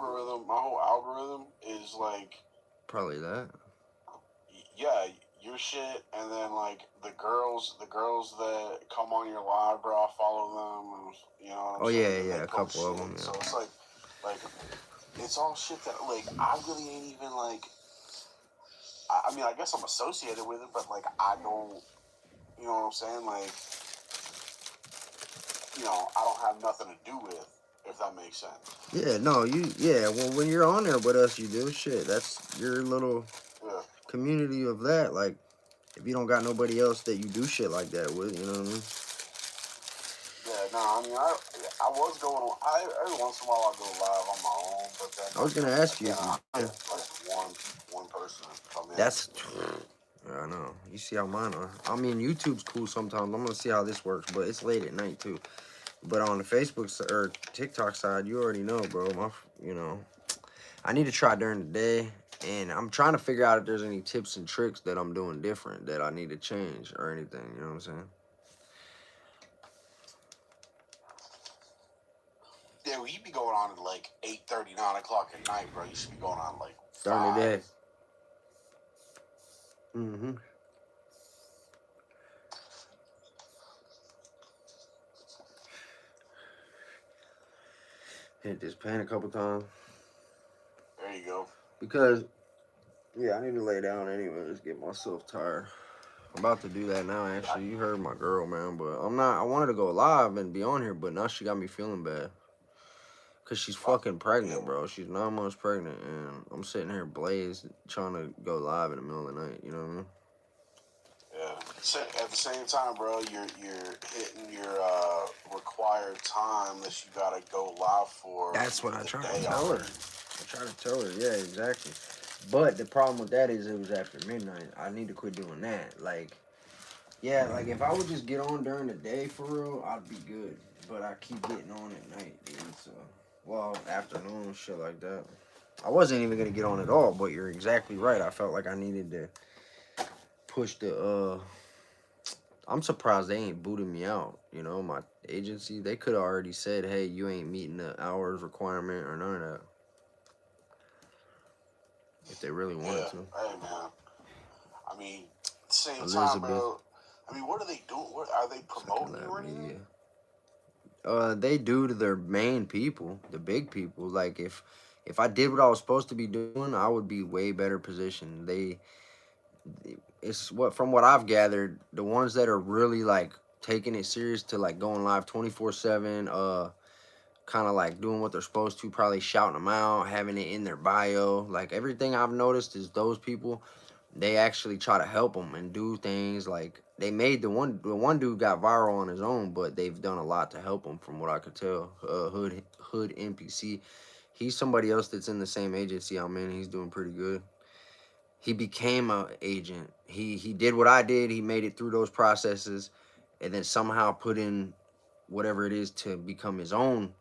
algorithm is like probably that. Yeah, your shit, and then like the girls that come on your live, bro. I follow them, and you know what I'm Oh yeah, saying. And they yeah, a post couple of them. shit, Yeah. so it's like it's all shit that like I really ain't even like. I mean, I guess I'm associated with it, but like I don't. You know what I'm saying? Like, I don't have nothing to do with. If that makes sense. Yeah, no, well, when you're on there with us, you do shit. That's your little community of that. Like, if you don't got nobody else that you do shit like that with, you know what I mean? Yeah, no, I mean, I was going on. Every once in a while I go live on my own, but then I was gonna ask you again, if you. I get like one person come in. That's. I know. You see how mine are. I mean, YouTube's cool sometimes. I'm gonna see how this works, but it's late at night too. But on the Facebook or TikTok side, you already know, bro. I need to try during the day, and I'm trying to figure out if there's any tips and tricks that I'm doing different that I need to change or anything. You know what I'm saying? Yeah, well, you be going on at like 8:30, 9 o'clock at night, bro. You should be going on like During the 5. day. Mm-hmm. Hit this pen a couple times. There you go. Because, yeah, I need to lay down anyways, get myself tired. I'm about to do that now, actually. You heard my girl, man, but I'm not. I wanted to go live and be on here, but now she got me feeling bad. Because she's fucking pregnant, bro. She's 9 months pregnant, and I'm sitting here blazed trying to go live in the middle of the night, you know what I mean? Yeah. At the same time, bro, you're hitting your required time that you gotta go live for. That's what I try to tell her. I try to tell her, yeah, exactly. But the problem with that is it was after midnight. I need to quit doing that. Like, yeah, like if I would just get on during the day for real, I'd be good. But I keep getting on at night, dude. So, well, afternoon, shit like that. I wasn't even gonna get on at all, but you're exactly right. I felt like I needed to push the. I'm surprised they ain't booted me out. You know, my agency, they could have already said, "Hey, you ain't meeting the hours requirement or none of that." If they really wanted to. Hey, man. I mean, at the same time, Elizabeth. bro. I mean, what are they doing? What are they promoting you or anything? They do to their main people, the big people. Like if I did what I was supposed to be doing, I would be way better positioned. It's what from what I've gathered, the ones that are really like taking it serious to like going live 24/7, kind of like doing what they're supposed to, probably shouting them out, having it in their bio. Like everything I've noticed is those people, they actually try to help them and do things. Like they made the one dude got viral on his own, but they've done a lot to help him from what I could tell. Hood NPC, he's somebody else that's in the same agency I'm in. He's doing pretty good. He became a agent. He did what I did. He made it through those processes, and then somehow put in whatever it is to become his own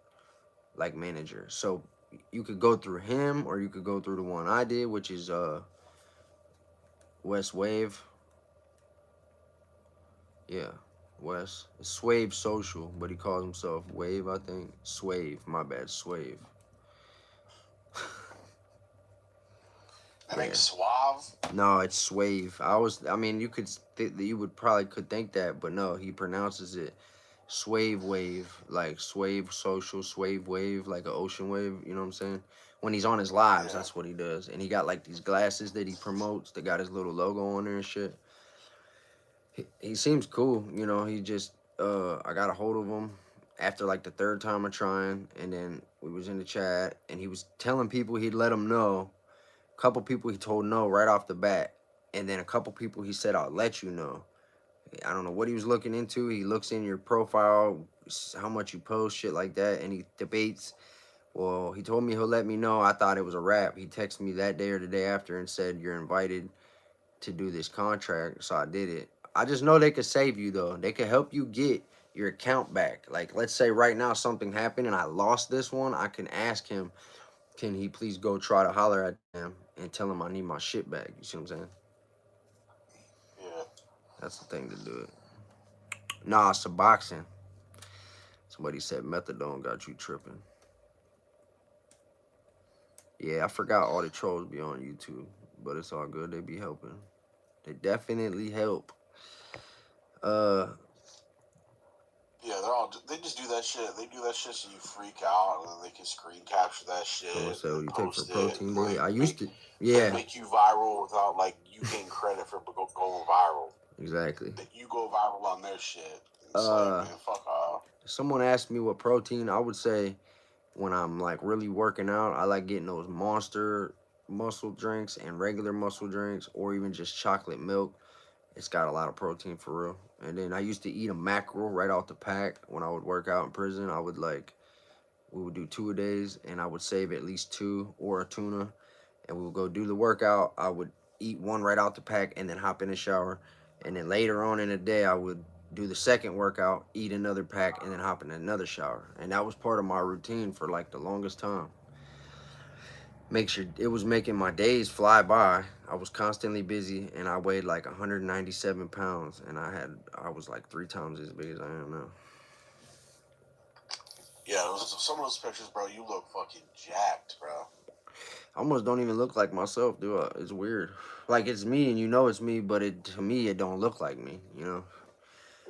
like manager. So you could go through him, or you could go through the one I did, which is West Wave. Yeah, Wes. It's Swave Social, but he calls himself Wave, I think. Swave, my bad, Swave. That ain't Suave? No, it's Swave. I mean, you would probably could think that, but no, he pronounces it Swave Wave, like Swave Social, Swave Wave, like an ocean wave, you know what I'm saying? When he's on his lives, that's what he does. And he got like these glasses that he promotes that got his little logo on there and shit. He seems cool, you know. He just I got a hold of him after like the third time of trying, and then we was in the chat, and he was telling people he'd let them know. A couple people he told no right off the bat, and then a couple people he said I'll let you know. I don't know what he was looking into. He looks in your profile, how much you post, shit like that, and he debates. Well, he told me he'll let me know. I thought it was a wrap. He texted me that day or the day after and said you're invited to do this contract, so I did it. I just know they could save you though. They could help you get your account back. Like let's say right now something happened and I lost this one, I can ask him, can he please go try to holler at them and tell him I need my shit back. You see what I'm saying? Yeah. That's the thing to do it. Nah, it's a boxing. Somebody said methadone got you tripping. Yeah, I forgot all the trolls be on YouTube, but it's all good. They be helping. They definitely help. Uh, Yeah, they just do that shit. They do that shit so you freak out, and then they can screen capture that someone shit said, and "What then do you take for post it protein and daily?" like I used to. like Yeah, make you viral without like you getting credit for going viral. exactly. That you go viral on their shit. It's like, Uh, man, fuck off. someone asked me what protein. I would say when I'm like really working out, I like getting those monster muscle drinks and regular muscle drinks, or even just chocolate milk. It's got a lot of protein for real. And then I used to eat a mackerel right off the pack when I would work out in prison. I would like we would do 2 a days, and I would save at least two or a tuna, and we would go do the workout. I would eat one right out the pack and then hop in the shower, and then later on in the day I would do the second workout, eat another pack, and then hop in another shower. And that was part of my routine for like the longest time. Make sure it was making my days fly by. I was constantly busy, and I weighed like 197 pounds, and I was like 3 times as big as I am now. Yeah, some of those pictures, bro. You look fucking jacked, bro. I almost don't even look like myself, do I? It's weird. Like it's me, and you know it's me, but it to me it don't look like me. You know,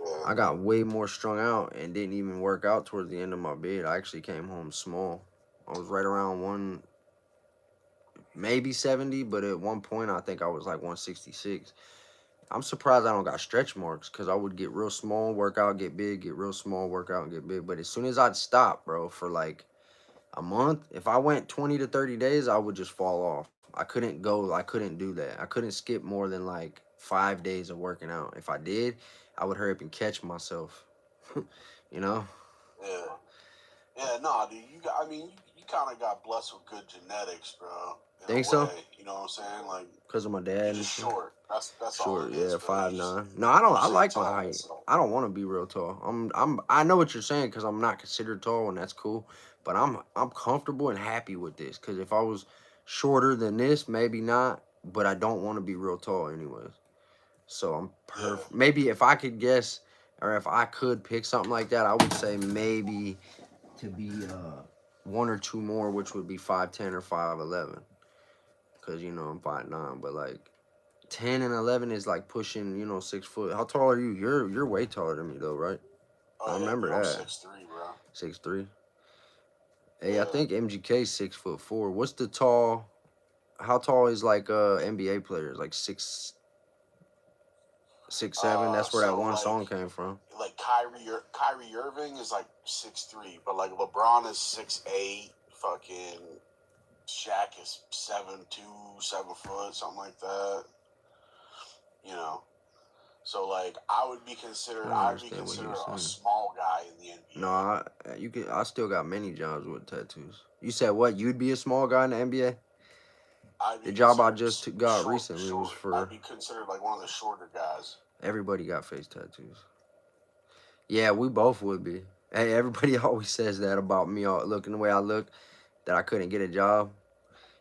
Yeah, I got way more strung out and didn't even work out towards the end of my bid. I actually came home small. I was right around one, maybe 70, but at one point I think I was like 166. I'm surprised I don't got stretch marks because I would get real small, work out, get big, get real small, work out, and get big. But as soon as I'd stop, bro, for like a month, if I went 20 to 30 days, I would just fall off. I couldn't do that. I couldn't skip more than like 5 days of working out. If I did, I would hurry up and catch myself. You know? yeah, yeah. Nah, dude. I mean, you kind of got blessed with good genetics, bro. In a Think so? way, you know what I'm saying? Like, Because of my you dad and just shit. short. That's all Sure, it is, yeah, bro. five nine. No, I don't. You I just ain't like my tall. height. So I don't want to be real tall. I know what you're saying because I'm not considered tall, and that's cool. But I'm comfortable and happy with this. Because if I was shorter than this, maybe not. But I don't want to be real tall, anyways. So I'm yeah, perfect. Maybe if I could guess, or if I could pick something like that, I would say maybe to be one or two more, which would be 5'10" or 5'11". Because I'm 5'9", but like 10 and 11 is like pushing, 6 foot. How tall are you? You're way taller than me though, right? I oh yeah, remember dude. I'm that. 6'3", bro. 6'3". Hey, I Yeah. think MGK 6'4". What's the tall? How tall is like NBA players? Like 6'7". That's where that So one song came from. like Kyrie Irving is like 6'3", but like LeBron is 6'8". Fucking Shaq is 7'2", 7 foot, something like that. You know. So like I don't I'd be understand what he considered was a saying. small guy in the No, NBA. you can. I still got many jobs with tattoos. You said what? You'd be a small guy in the NBA? I'd The be job I considered just got recently was short. I'd for be considered like one of the shorter guys. everybody got face tattoos. Yeah, we both would be. Hey, everybody always says that about me looking the way I look, that I couldn't get a job.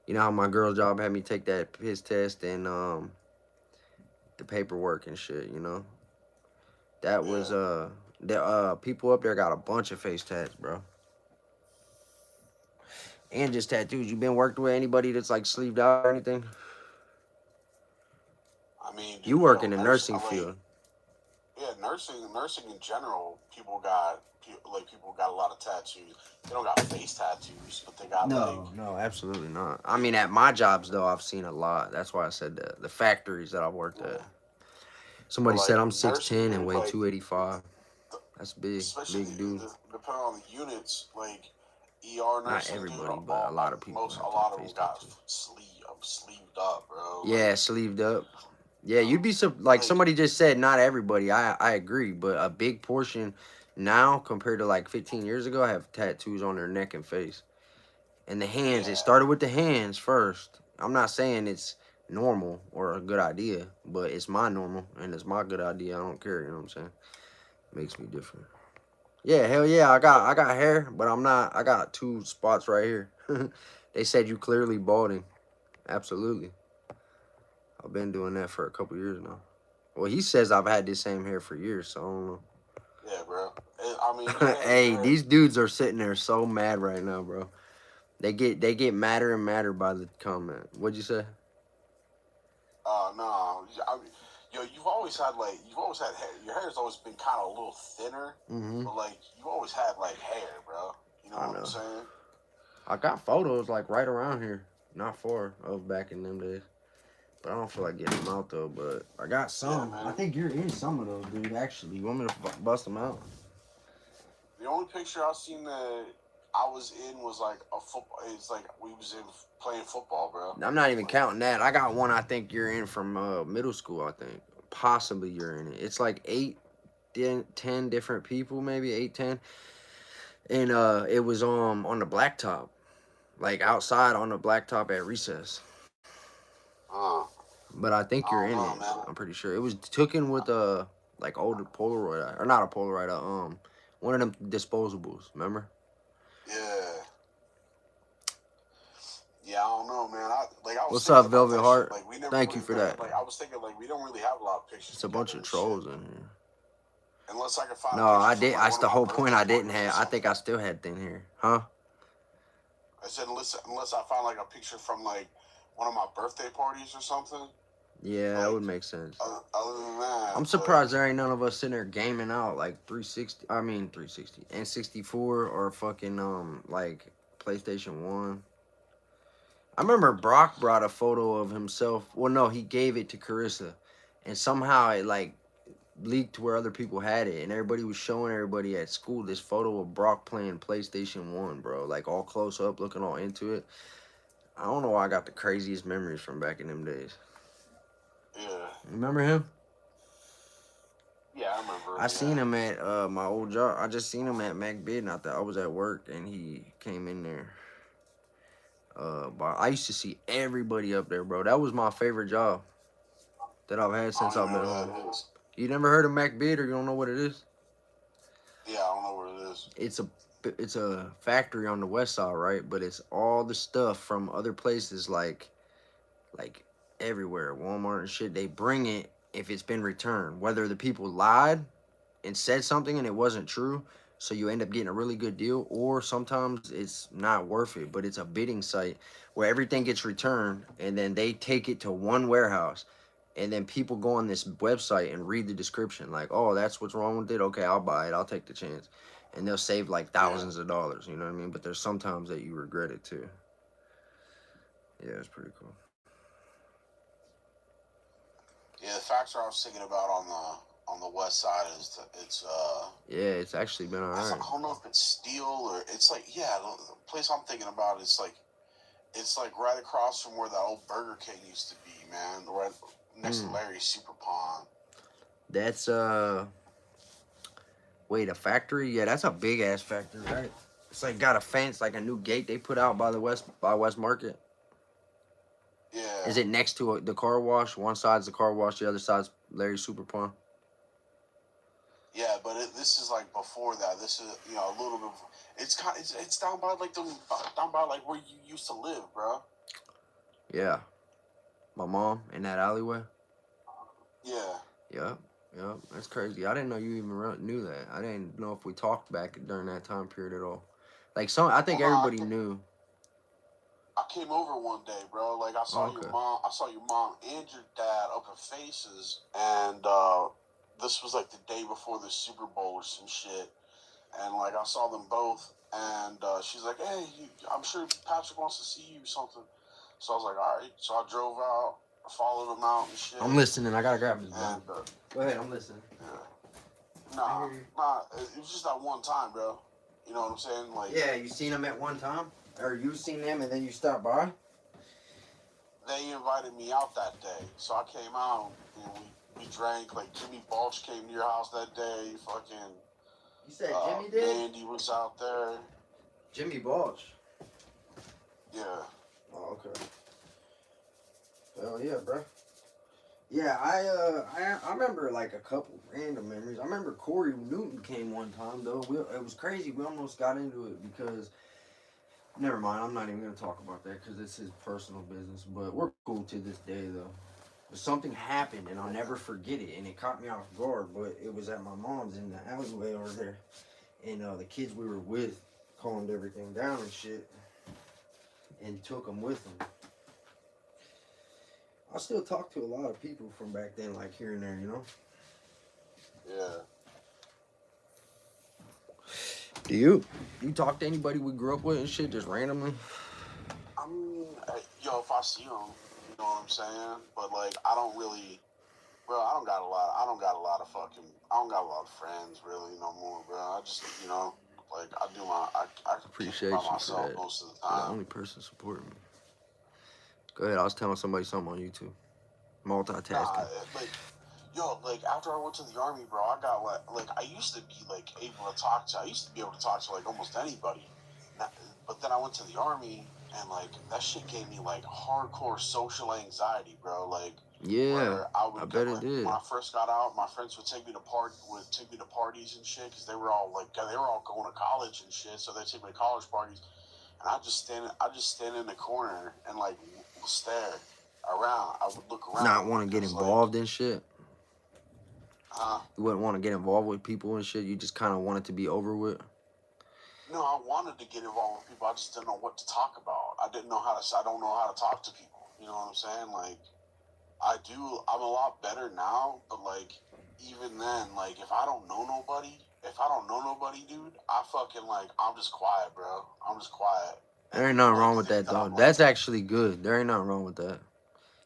You know how my girl's job had me take that piss test and the paperwork and shit. That was Yeah. the people up there got a bunch of face tats, bro. And just tattoos. You been working with anybody that's like sleeved out or anything? I mean, You dude, work in the nurse. nursing Like, field. yeah, nursing in general. People got a lot of tattoos. They don't got face tattoos, but they got like, No, absolutely not. I mean, at my jobs though, I've seen a lot. That's why I said that. The factories that I've worked at. yeah. But Somebody said like I'm nursing, 6'10" and dude, weigh like 285. That's big, especially big dude. depending on the units, like ER Not nursing, dude. everybody, but a lot of people A have lot of them face got tattoos. sleeved up, bro. Yeah, sleeved up. Yeah, you'd be like Like somebody just said. Not everybody. I agree, but a big portion now compared to like 15 years ago have tattoos on their neck and face. And the hands. It yeah, started with the hands first. I'm not saying it's normal or a good idea, but it's my normal and it's my good idea. I don't care. You know what I'm saying? Makes me different. Yeah, hell yeah. I got hair, but I'm not. I got two spots right here. They said you clearly balding. Absolutely. I've been doing that for a couple years now. Well, he says I've had this same hair for years, so I don't know. yeah, bro. I mean, yeah, Hey, yeah. these dudes are sitting there so mad right now, bro. They get madder and madder by the comment. What'd you say? No. Yo, you've always had hair. Your hair's always been kind of a little thinner, Mm-hmm. but like you've always had like hair, bro. You know I what I'm know. saying? I got photos like right around here, not far of back in them days. But I don't feel like getting them out though. But I got Yeah, some. I man. think you're in some of those, dude. Actually, you want me to bust them out? The only picture I seen that I was in was like a football. It's like we was in playing football, bro. I'm not even Like, counting that. I got one. I think you're in from middle school. I think possibly you're in it. It's like 10 different people, maybe 8, 10, and it was on the blacktop, like outside on the blacktop at recess. uh, But I think I you're don't in know, it. man. I'm pretty sure it was taken with a like older Polaroid or not a Polaroid, one of them disposables. Remember? Yeah. Yeah, I don't know, man. I was What's thinking up, about Velvet that shit. Heart? Like we never Thank you really for been that. like I was thinking like we don't really have a lot of pictures It's a bunch together of and shit. trolls in here. Unless I can find a No, picture I from did. like That's one of the my whole point. birthday I didn't parties or have. I think something. I still had thin hair, huh? I said unless I find like a picture from like one of my birthday parties or something. Yeah, that Like would make sense. other than that, I'm but surprised there ain't none of us sitting there gaming out like 360. I mean 360 and 64 or fucking like PlayStation 1. I remember Brock brought a photo of himself. Well, no, he gave it to Carissa, and somehow it like leaked where other people had it, and everybody was showing everybody at school this photo of Brock playing PlayStation 1, bro. Like all close up, looking all into it. I don't know why I got the craziest memories from back in them days. yeah, Remember him? yeah, I remember I him. seen Yeah, him at my old job. I just seen him at MacBid, and I thought I was at work, and he came in there. But I used to see everybody up there, bro. That was my favorite job that I've had I since don't I've even been know home. what that is. You never heard of MacBid, or you don't know what it is? Yeah, I don't know what it is. It's a factory on the west side, right? But it's all the stuff from other places, like everywhere, Walmart and shit. They bring it if it's been returned, whether the people lied and said something and it wasn't true, so you end up getting a really good deal, or sometimes it's not worth it, but it's a bidding site where everything gets returned and then they take it to one warehouse, and then people go on this website and read the description like, oh, that's what's wrong with it, okay, I'll buy it, I'll take the chance, and they'll save like Yeah, thousands of dollars, you know what I mean? But there's sometimes that you regret it too. Yeah, it's pretty cool. yeah. The factor I was thinking about on the west side is it's Yeah, it's actually been all I right. don't know if it's steel or it's like yeah the place I'm thinking about is like it's like right across from where that old Burger King used to be, man. Right next to Mm. Larry's Super Pond. That's wait, a factory? Yeah, that's a big ass factory, right? It's like got a fence, like a new gate they put out by West Market. Yeah, Is it next to the car wash? One side's the car wash, the other side's Larry's Super Pond. yeah, but this is like before that. This is a little bit. It's down by like down by like where you used to live, bro. Yeah, my mom in that alleyway. Yeah, Yep, yep. That's crazy. I didn't know you even knew that. I didn't know if we talked back during that time period at all. Like I well, think no, everybody knew. I came over one day, bro. Like Oh, okay. I saw your mom and your dad up at Faces, and this was like the day before the Super Bowl or some shit. And like I saw them both, and she's like, "Hey, I'm sure Patrick wants to see you or something." So I was like, "All right." So I drove out, followed him out and I'm shit. listening. I gotta grab this, bro. And Go ahead. I'm listening. yeah, I nah, hear you. nah. It was just that one time, bro. You know what I'm saying? Like Yeah, you seen them at one time, or you seen them and then you stopped by. they invited me out that day, so I came out and we drank. Like Jimmy Balch came to your house that day. Fucking You said Jimmy did? Mandy was out there. Jimmy Balch. Yeah, Oh, okay. Hell yeah, bro. Yeah, I remember like a couple random memories. I remember Corey Newton came one time though. It was crazy. We almost got into it because never mind. I'm not even gonna talk about that because it's his personal business. But we're cool to this day though. But something happened and I'll never forget it, and it caught me off guard. But it was at my mom's in the alleyway over there, and the kids we were with calmed everything down and shit. and took them with him. I still talk to a lot of people from back then, like here and there, you know. Yeah. Do you talk to anybody we grew up with and shit just randomly? I mean, yo, if I see them, you know what I'm saying. But like, I don't really, bro. I don't got a lot. I don't got a lot of friends really no more, bro. I just, you know, like I do my, I Appreciate by you for myself that. most of the You're the time. only person supporting me. Go ahead. I was telling somebody something on YouTube. Nah, Multitasking. like, yo, like after I went to the army, bro, I got like I used to be like able to talk to. I used to be able to talk to like almost anybody. But then I went to the army, and like that shit gave me like hardcore social anxiety, bro. Like, Yeah, where I I would bet get it did. when I first got out, my friends would take me to parties and shit because they were all going to college and shit. So they take me to college parties, and I just stand in the corner and like stare around. I would look around Not want to get because like, involved in shit. huh? You wouldn't want to get involved with people and shit. You just kind of want it to be over with. No, I wanted to get involved with people. I just didn't know what to talk about. I didn't know how to. I don't know how to talk to people. You know what I'm saying? Like, I do. I'm a lot better now, but like, even then, like, if I don't know nobody, dude, I fucking like, I'm just quiet, bro. I'm just quiet. There ain't And nothing people like wrong with think that that though. I'm like, That's actually good. There ain't nothing wrong with that.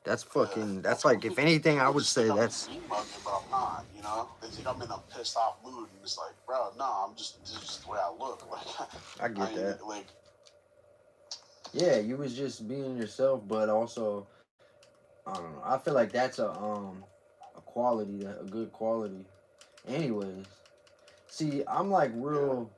That's fucking. That's like, if anything, I people would just think say I'm that's. mean mugging, but I'm not. You know, they think I'm in a pissed off mood, and it's like, bro, no, this is just the way I look. Like, I get that. like. Yeah, you was just being yourself, but also, I don't know. I feel like that's a quality, that a good quality. Anyways, see, I'm like real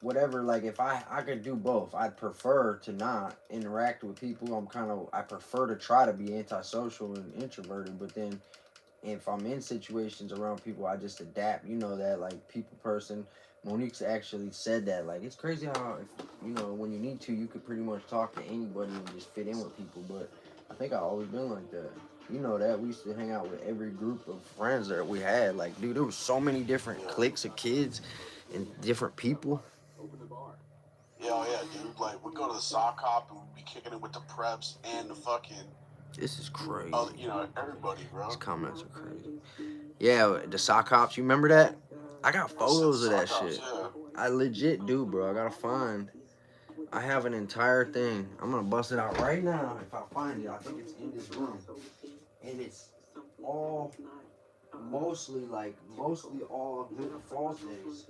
whatever. Like if I could do both, I'd prefer to not interact with people. I prefer to try to be antisocial and introverted, but then if I'm in situations around people, I just adapt. You know that, like, people person. Monique's actually said that. Like, it's crazy how, if, you know, when you need to, you could pretty much talk to anybody and just fit in with people. But I think I've always been like that. You know that. We used to hang out with every group of friends that we had. Like, dude, there was so many different Yeah. cliques of kids and different people. Yeah, yeah, dude. Like, we go to the sock hop and we be kicking it with the preps and the fucking, This is crazy. you know, everybody, bro. These comments are crazy. Yeah, the sock hops. You remember that? I got photos of that Sock hops, shit. yeah. I legit do, bro. I gotta find. I have an entire thing. I'm gonna bust it out right now if I find it. I think it's in this room, and it's all mostly all good falls days.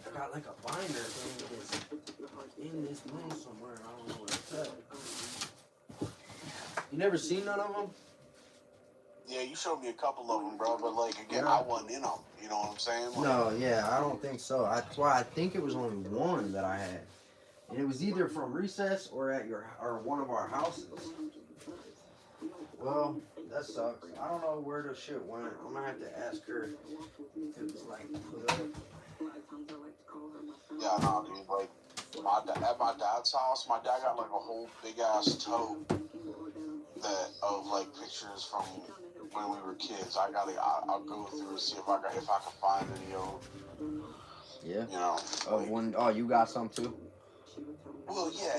I got like a binder thing that's in this room somewhere. I don't know where it's at. You never seen none of them? Yeah, you showed me a couple of them, bro. But like again, Yeah. I wasn't in them. You know what I'm saying? Like, No, yeah, I don't think so. That's why I think it was only one that I had, and it was either from recess or at one of our houses. Well, that sucks. I don't know where the shit went. I'm gonna have to ask her if it was like put up. yeah, no, dude. Like, at my dad's house, my dad got like a whole big ass tote of like pictures from when we were kids. I'll go through and see if I can find any of them. Yeah. You know. Of Like, one. Oh, you got some too? well, yeah.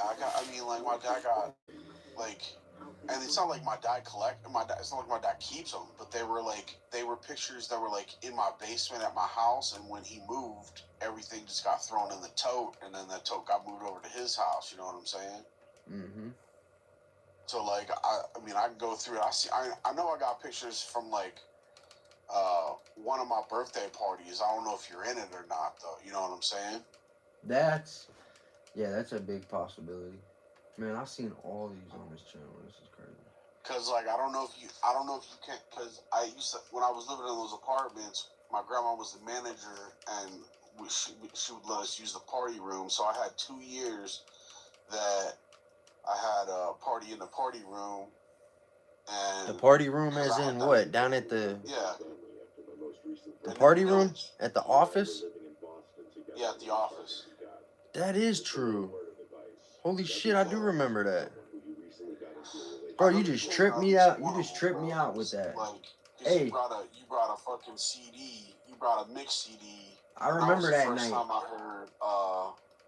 I mean, like my dad got like, and it's not like my dad it's not like my dad keeps them, but they were pictures that were like in my basement at my house, and when he moved, everything just got thrown in the tote, and then that tote got moved over to his house. You know what I'm saying? Mm-hmm. So like, I mean, I can go through it. I know I got pictures from like one of my birthday parties. I don't know if you're in it or not, though. You know what I'm saying? That's a big possibility. Man, I've seen all these on this channel. This is crazy. Cause like I don't know if you can. Cause I used to, when I was living in those apartments, my grandma was the manager, and she would let us use the party room. So I had 2 years that I had a party in the party room. And the party room, as in what? Down at the party room at the office? Yeah, at the office. That is true. Holy shit, I do remember that. Bro, you just tripped me out. You just tripped me out with that. Like, hey, you brought a fucking CD. You brought a mix CD. I remember that night. That was the first time I heard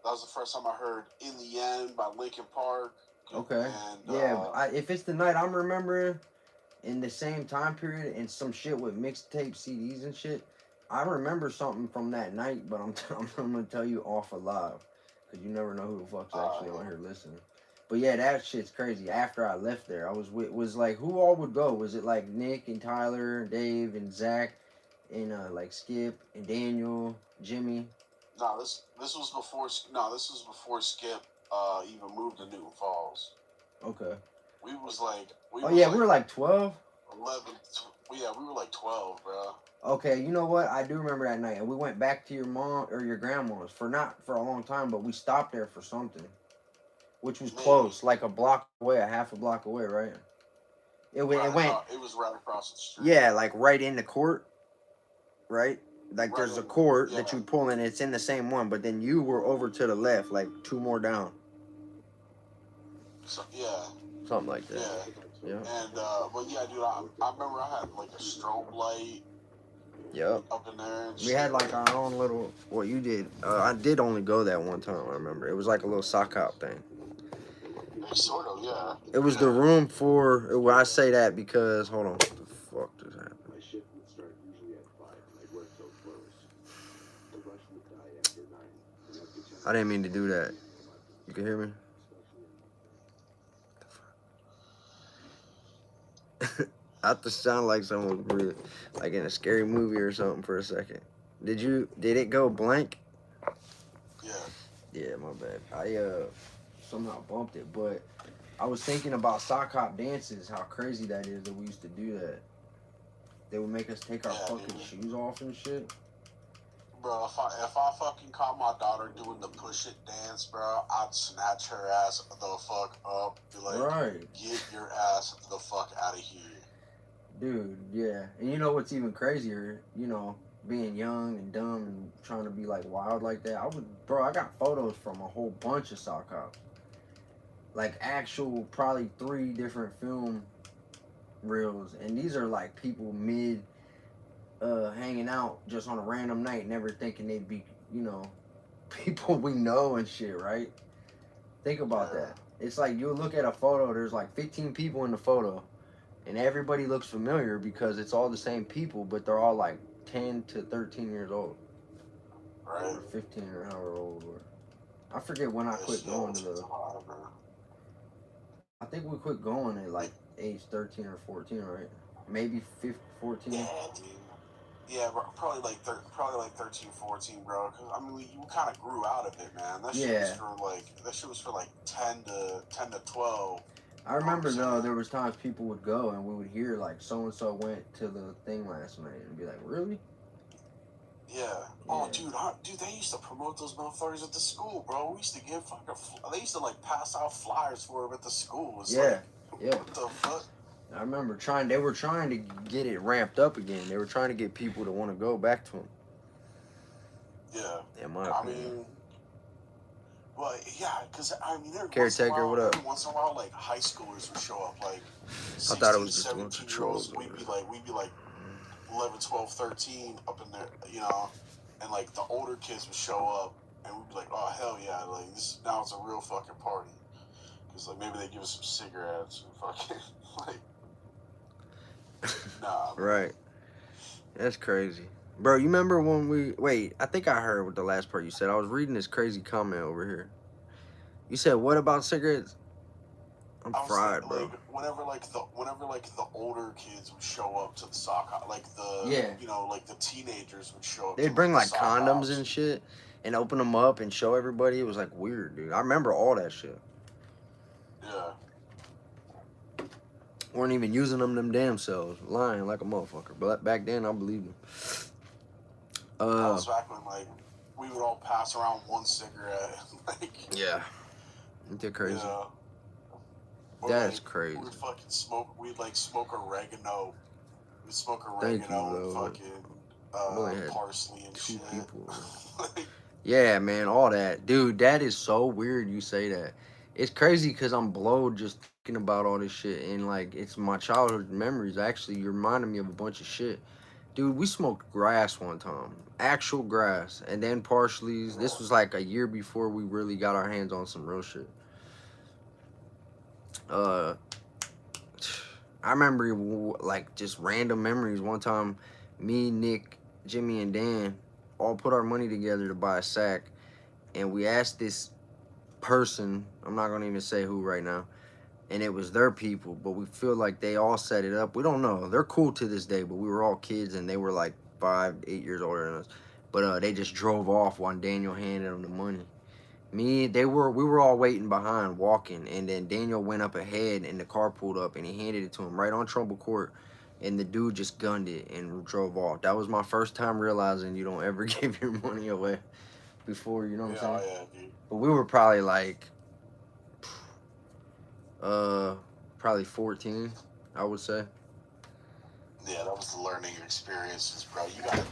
That was the first time I heard "In the End" by Linkin Park. Okay. And Yeah, if it's the night I'm remembering in the same time period and some shit with mixtape CDs and shit, I remember something from that night, but I'm gonna tell you off of live, cause you never know who the fuck's actually on here listening. But yeah, that shit's crazy. After I left there, I was like, who all would go? Was it like Nick and Tyler, Dave and Zach, and like Skip and Daniel, Jimmy? no, this was before. No, this was before Skip even moved to Newton Falls. Okay. We was like, Oh yeah, we were like 12. 11. Yeah, we were like 12, bro. Okay, you know what? I do remember that night, and we went back to your mom or your grandma's for not for a long time, but we stopped there for something, which was close, like a block away, a half a block away, right? It went. It was right across the street. Yeah, like right in the court, right? Like Right there's a in- court yeah. that you pull in. It's in the same one, but then you were over to the left, like 2 more down, So, yeah, something like that. yeah. Yeah. And but yeah, dude, I remember I had like a strobe light Yep. up in there. And We had like our own little. What you did? I did only go that one time. I remember it was like a little sock hop thing. Sort of, yeah. It was the room for. Well, I say that because hold on, what the fuck just happened? My shift would start usually at 5, and I'd work till close. The rush would die after 9, and I'd get I didn't mean to do that. You can hear me? I have to sound like someone was breathing, like in a scary movie or something for a second. Did it go blank? Yeah. Yeah, my bad. I somehow bumped it, but I was thinking about sock hop dances, how crazy that is that we used to do that. They would make us take our fucking shoes off and shit. Bro, if I fucking caught my daughter doing the push it dance, bro, I'd snatch her ass the fuck up. Be like, Right. Get your ass the fuck out of here. Dude, yeah. And you know what's even crazier? You know, being young and dumb and trying to be like wild like that. I got photos from a whole bunch of sock hops. Like actual, probably 3 different film reels. And these are like people hanging out just on a random night, never thinking they'd be, you know, people we know and shit, right? Think about that. It's like you look at a photo, there's like 15 people in the photo, and everybody looks familiar because it's all the same people, but they're all like 10 to 13 years old. Right. Or 15 or however old we were. I forget when I quit going to the... I think we quit going at like age 13 or 14, right? Maybe 15, 14. Yeah, dude. Yeah, bro, probably like 13, 14, bro. Cause I mean, you kind of grew out of it, man. That shit was for like 10 to 12. I remember though, there was times people would go and we would hear like so and so went to the thing last night and be like, really? Yeah. Oh, dude, they used to promote those motherfuckers at the school, bro. We used to give they used to like pass out flyers for them at the school. It's yeah. What the fuck? I remember they were trying to get it ramped up again. They were trying to get people to want to go back to them. Yeah. In my opinion. I mean, well, yeah, because I mean, Caretaker, what up? Every once in a while, like high schoolers would show up, like 16, I thought it was just 17-year-olds. We'd be like 11, 12, 13 up in there, you know, and like the older kids would show up, and we'd be like, oh hell yeah, like now it's a real fucking party, because like maybe they give us some cigarettes and fucking like. Nah. Right. That's crazy. Bro, you remember when I think I heard what the last part you said. I was reading this crazy comment over here. You said, what about cigarettes? I'm fried, bro. Like, whenever the older kids would show up to the sock hop, like you know, like the teenagers would show up. They'd bring like condoms and shit and open them up and show everybody. It was like weird, dude. I remember all that shit. Yeah. Weren't even using them damn selves. Lying like a motherfucker. But back then, I believed them. That was back when, like, we would all pass around one cigarette. Like, yeah. Ain't that crazy? Yeah. That's crazy. We'd fucking smoke. We'd, like, smoke oregano. We'd smoke oregano and fucking parsley and shit. People. Yeah, man, all that. Dude, that is so weird you say that. It's crazy because I'm blowed just thinking about all this shit. And, like, it's my childhood memories. Actually, you reminded me of a bunch of shit. Dude, we smoked grass one time. Actual grass. And then partially, this was like a year before we really got our hands on some real shit. Uh, I remember like just random memories. One time, me, Nick, Jimmy, and Dan all put our money together to buy a sack. And we asked this person, I'm not going to even say who right now, and it was their people, but we feel like they all set it up. We don't know. They're cool to this day, but we were all kids and they were like 5, 8 years older than us. But they just drove off while Daniel handed them the money. We were all waiting behind, walking, and then Daniel went up ahead and the car pulled up and he handed it to him right on Trumbull Court, and the dude just gunned it and drove off. That was my first time realizing you don't ever give your money away before, you know what I'm saying? Yeah, dude. But we were probably like probably 14, I would say. Yeah, that was the learning experiences, bro. You gotta,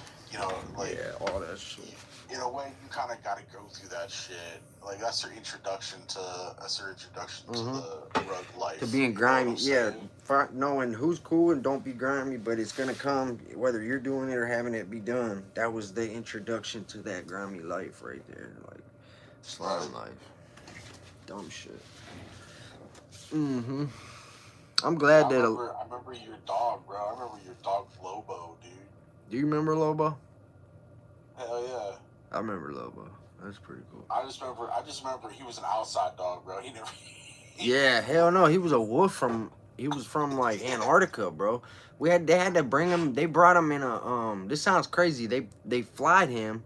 like, Yeah, all that shit. in a way, you kind of gotta go through that shit. Like, that's your introduction to the drug life. To being you know what grimy, I'm yeah. saying? Knowing who's cool and don't be grimy, but it's gonna come whether you're doing it or having it be done. That was the introduction to that grimy life right there, like slime life, dumb shit. I'm glad that. I remember your dog, bro. I remember your dog Lobo, dude. Do you remember Lobo? Hell yeah. I remember Lobo. That's pretty cool. I just remember he was an outside dog, bro. He never. Yeah, hell no. He was a wolf from. He was from like Antarctica, bro. They had to bring him. They brought him in a. This sounds crazy. They flied him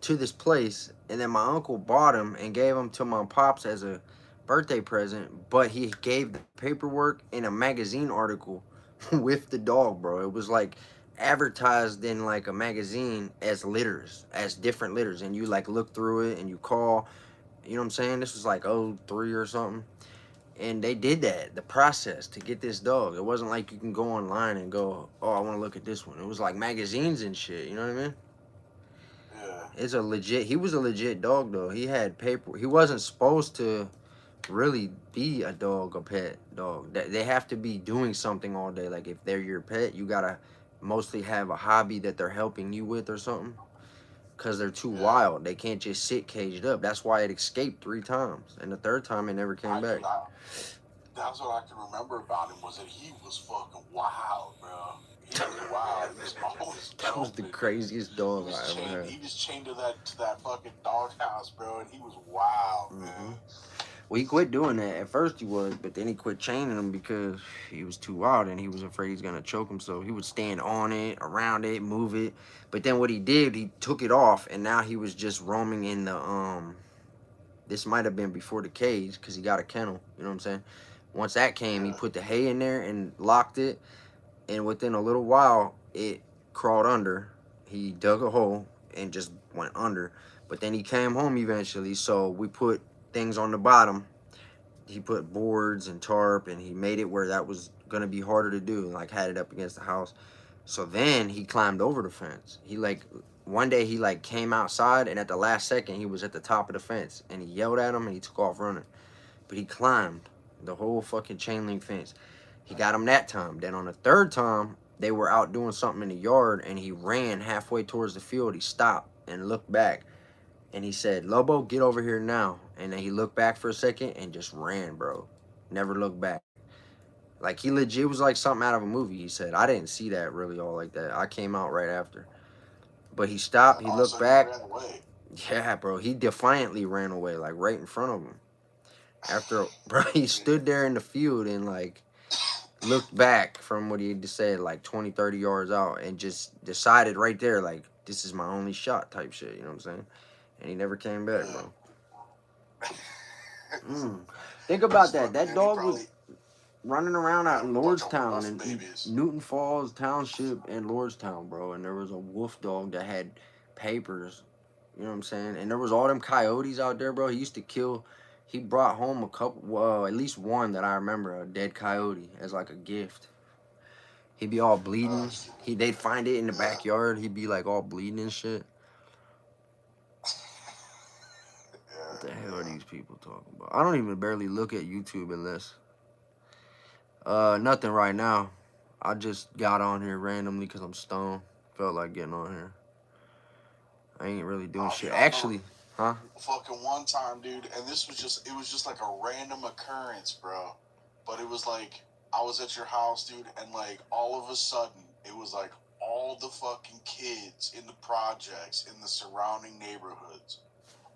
to this place, and then my uncle bought him and gave him to my pops as a birthday present. But he gave the paperwork in a magazine article with the dog, bro. It was like advertised in like a magazine as litters, as different litters, and you like look through it and you call. You know what I'm saying? This was like '03 or something. And they did that, the process to get this dog. It wasn't like you can go online and go, oh, I want to look at this one. It was like magazines and shit, you know what I mean? Yeah. He was a legit dog though. He had paper. He wasn't supposed to really be a dog, a pet dog. They have to be doing something all day. Like if they're your pet, you gotta mostly have a hobby that they're helping you with or something. Cause they're too wild. They can't just sit caged up. That's why it escaped 3 times, and the third time it never came back. That's what I can remember about him was that he was fucking wild, bro. He was wild. He was always That was the craziest dog I ever had. He was chained to that fucking doghouse, bro, and he was wild, man. Well, he quit doing that. At first he was, but then he quit chaining him because he was too wild and he was afraid he's gonna choke him. So he would stand on it, around it, move it. But then what he did, he took it off, and now he was just roaming in the This might have been before the cage because he got a kennel. You know what I'm saying? Once that came, he put the hay in there and locked it, and within a little while, it crawled under. He dug a hole and just went under. But then he came home eventually, so we put things on the bottom. He put boards and tarp, and he made it where that was gonna be harder to do, like had it up against the house. So then he climbed over the fence. He like one day he like came outside, and at the last second he was at the top of the fence, and he yelled at him and he took off running. But he climbed the whole fucking chain link fence. He got him that time. Then on the third time, they were out doing something in the yard, and he ran halfway towards the field. He stopped and looked back, and he said, Lobo, get over here now. And then he looked back for a second and just ran, bro. Never looked back. Like, he legit was like something out of a movie, he said. I didn't see that really all like that. I came out right after. But he stopped, he looked back. He ran away. Yeah, bro, he defiantly ran away, like right in front of him. After, bro, he stood there in the field and like looked back from what he had said, like 20, 30 yards out, and just decided right there, like, this is my only shot type shit, you know what I'm saying? And he never came back, bro. Think about that. That dog was running around out in Lordstown and Newton Falls Township and Lordstown, bro. And there was a wolf dog that had papers, you know what I'm saying? And there was all them coyotes out there, bro. He used to kill. He brought home a couple, well, at least one that I remember, a dead coyote as like a gift. He'd be all bleeding. They'd find it in the backyard. He'd be like all bleeding and shit. What the hell are these people talking about? I don't even barely look at YouTube unless nothing right now. I just got on here randomly because I'm stoned. felt like getting on here. I ain't really doing Oh, shit. dude, I remember Actually, huh? fucking one time, dude, and it was just like a random occurrence, bro. But it was like I was at your house, dude, and like all of a sudden it was like all the fucking kids in the projects in the surrounding neighborhoods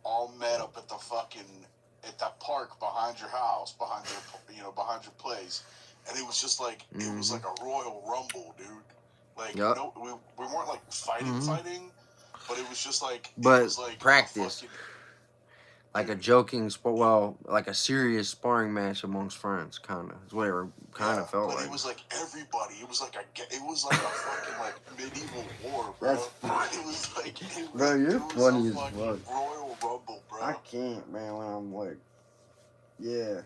all met up at the fucking at that park behind your house, behind your place, and it was just like it was Mm-hmm. like a royal rumble, dude. Like Yup. no, we weren't like fighting, but it was just like it But was like a practice. fucking Like a dude. joking sport, well, like a serious sparring match amongst friends, kind of. Is what it kind Yeah, of felt but like. it was like everybody. It was like a fucking like medieval war, bro. That's It was like bro, you're it was a funny as fucking fuck. royal rumble, bro. I can't, man, when I'm like, yeah.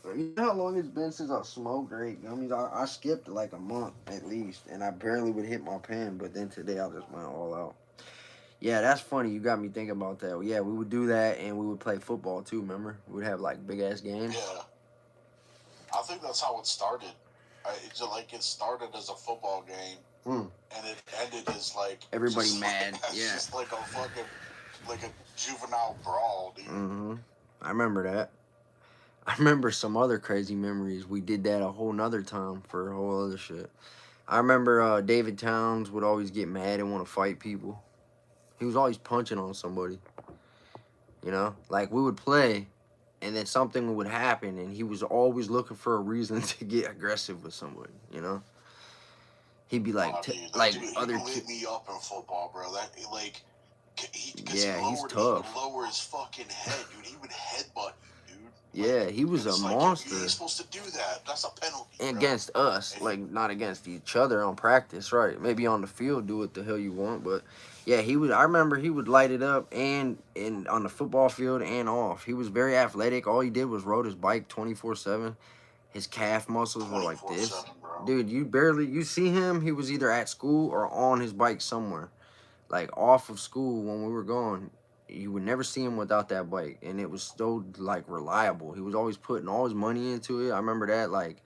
You know how long it's been since I smoked great gummies? I skipped like a month at least, and I barely would hit my pen, but then today I just went all out. Yeah, that's funny. You got me thinking about that. Yeah, we would do that, and we would play football too, remember? We would have like big-ass games. Yeah, I think that's how it started. It started as a football game, and it ended as like Everybody just mad, like, yeah. just like a fucking like a juvenile brawl, dude. Mm-hmm. I remember that. I remember some other crazy memories. We did that a whole nother time for a whole other shit. I remember David Towns would always get mad and want to fight people. He was always punching on somebody. You know? Like, we would play, and then something would happen, and he was always looking for a reason to get aggressive with somebody, you know? He'd be like, Oh, dude, that like dude, he other lit kids. me up in football, bro. Because Yeah, he's he would tough. lower his fucking head, dude. He would headbutt you, dude. Yeah, Like, he was a it's like, yo, you ain't monster. supposed to do that. That's a penalty, bro. Against us, And like not against each other on practice, right? Maybe on the field, do what the hell you want, but yeah, he would. I remember he would light it up and on the football field and off. He was very athletic. All he did was rode his bike 24/7. His calf muscles were like this, 24/7, bro. dude. You see him. He was either at school or on his bike somewhere, like off of school when we were going. You would never see him without that bike, and it was so like reliable. He was always putting all his money into it. I remember that like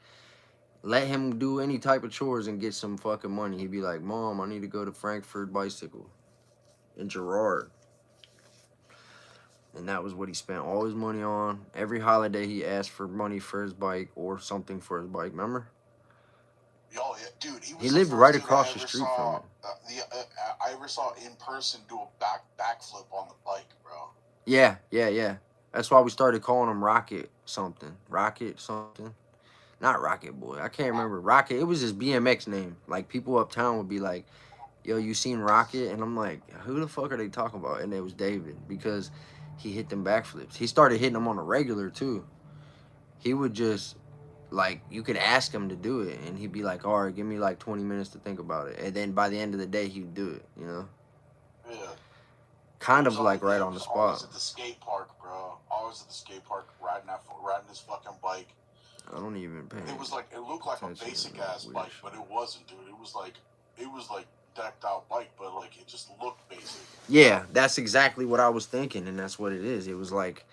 let him do any type of chores and get some fucking money. He'd be like, Mom, I need to go to Frankfurt Bicycle in Girard. And that was what he spent all his money on. Every holiday he asked for money for his bike or something for his bike, remember? Yo, yeah, dude, he He was the lived right first dude across the street from it. I ever saw in person do a backflip on the bike, bro. Yeah. That's why we started calling him Rocket something. Rocket something. Not Rocket Boy. I can't remember. Rocket. It was his BMX name. Like, people uptown would be like, yo, you seen Rocket? And I'm like, who the fuck are they talking about? And it was David because he hit them backflips. He started hitting them on a regular too. He would just like you could ask him to do it, and he'd be like, all right, give me like 20 minutes to think about it, and then by the end of the day, he'd do it. You know, Yeah. kind of like right He on the was always spot. at the skate park, bro. Always at the skate park, riding his fucking bike. I don't even pay. It looked like a attention to basic that ass weird bike, shit. but it wasn't, dude. It was like decked out bike, but like it just looked basic. Yeah, that's exactly what I was thinking, and that's what it is. It was like,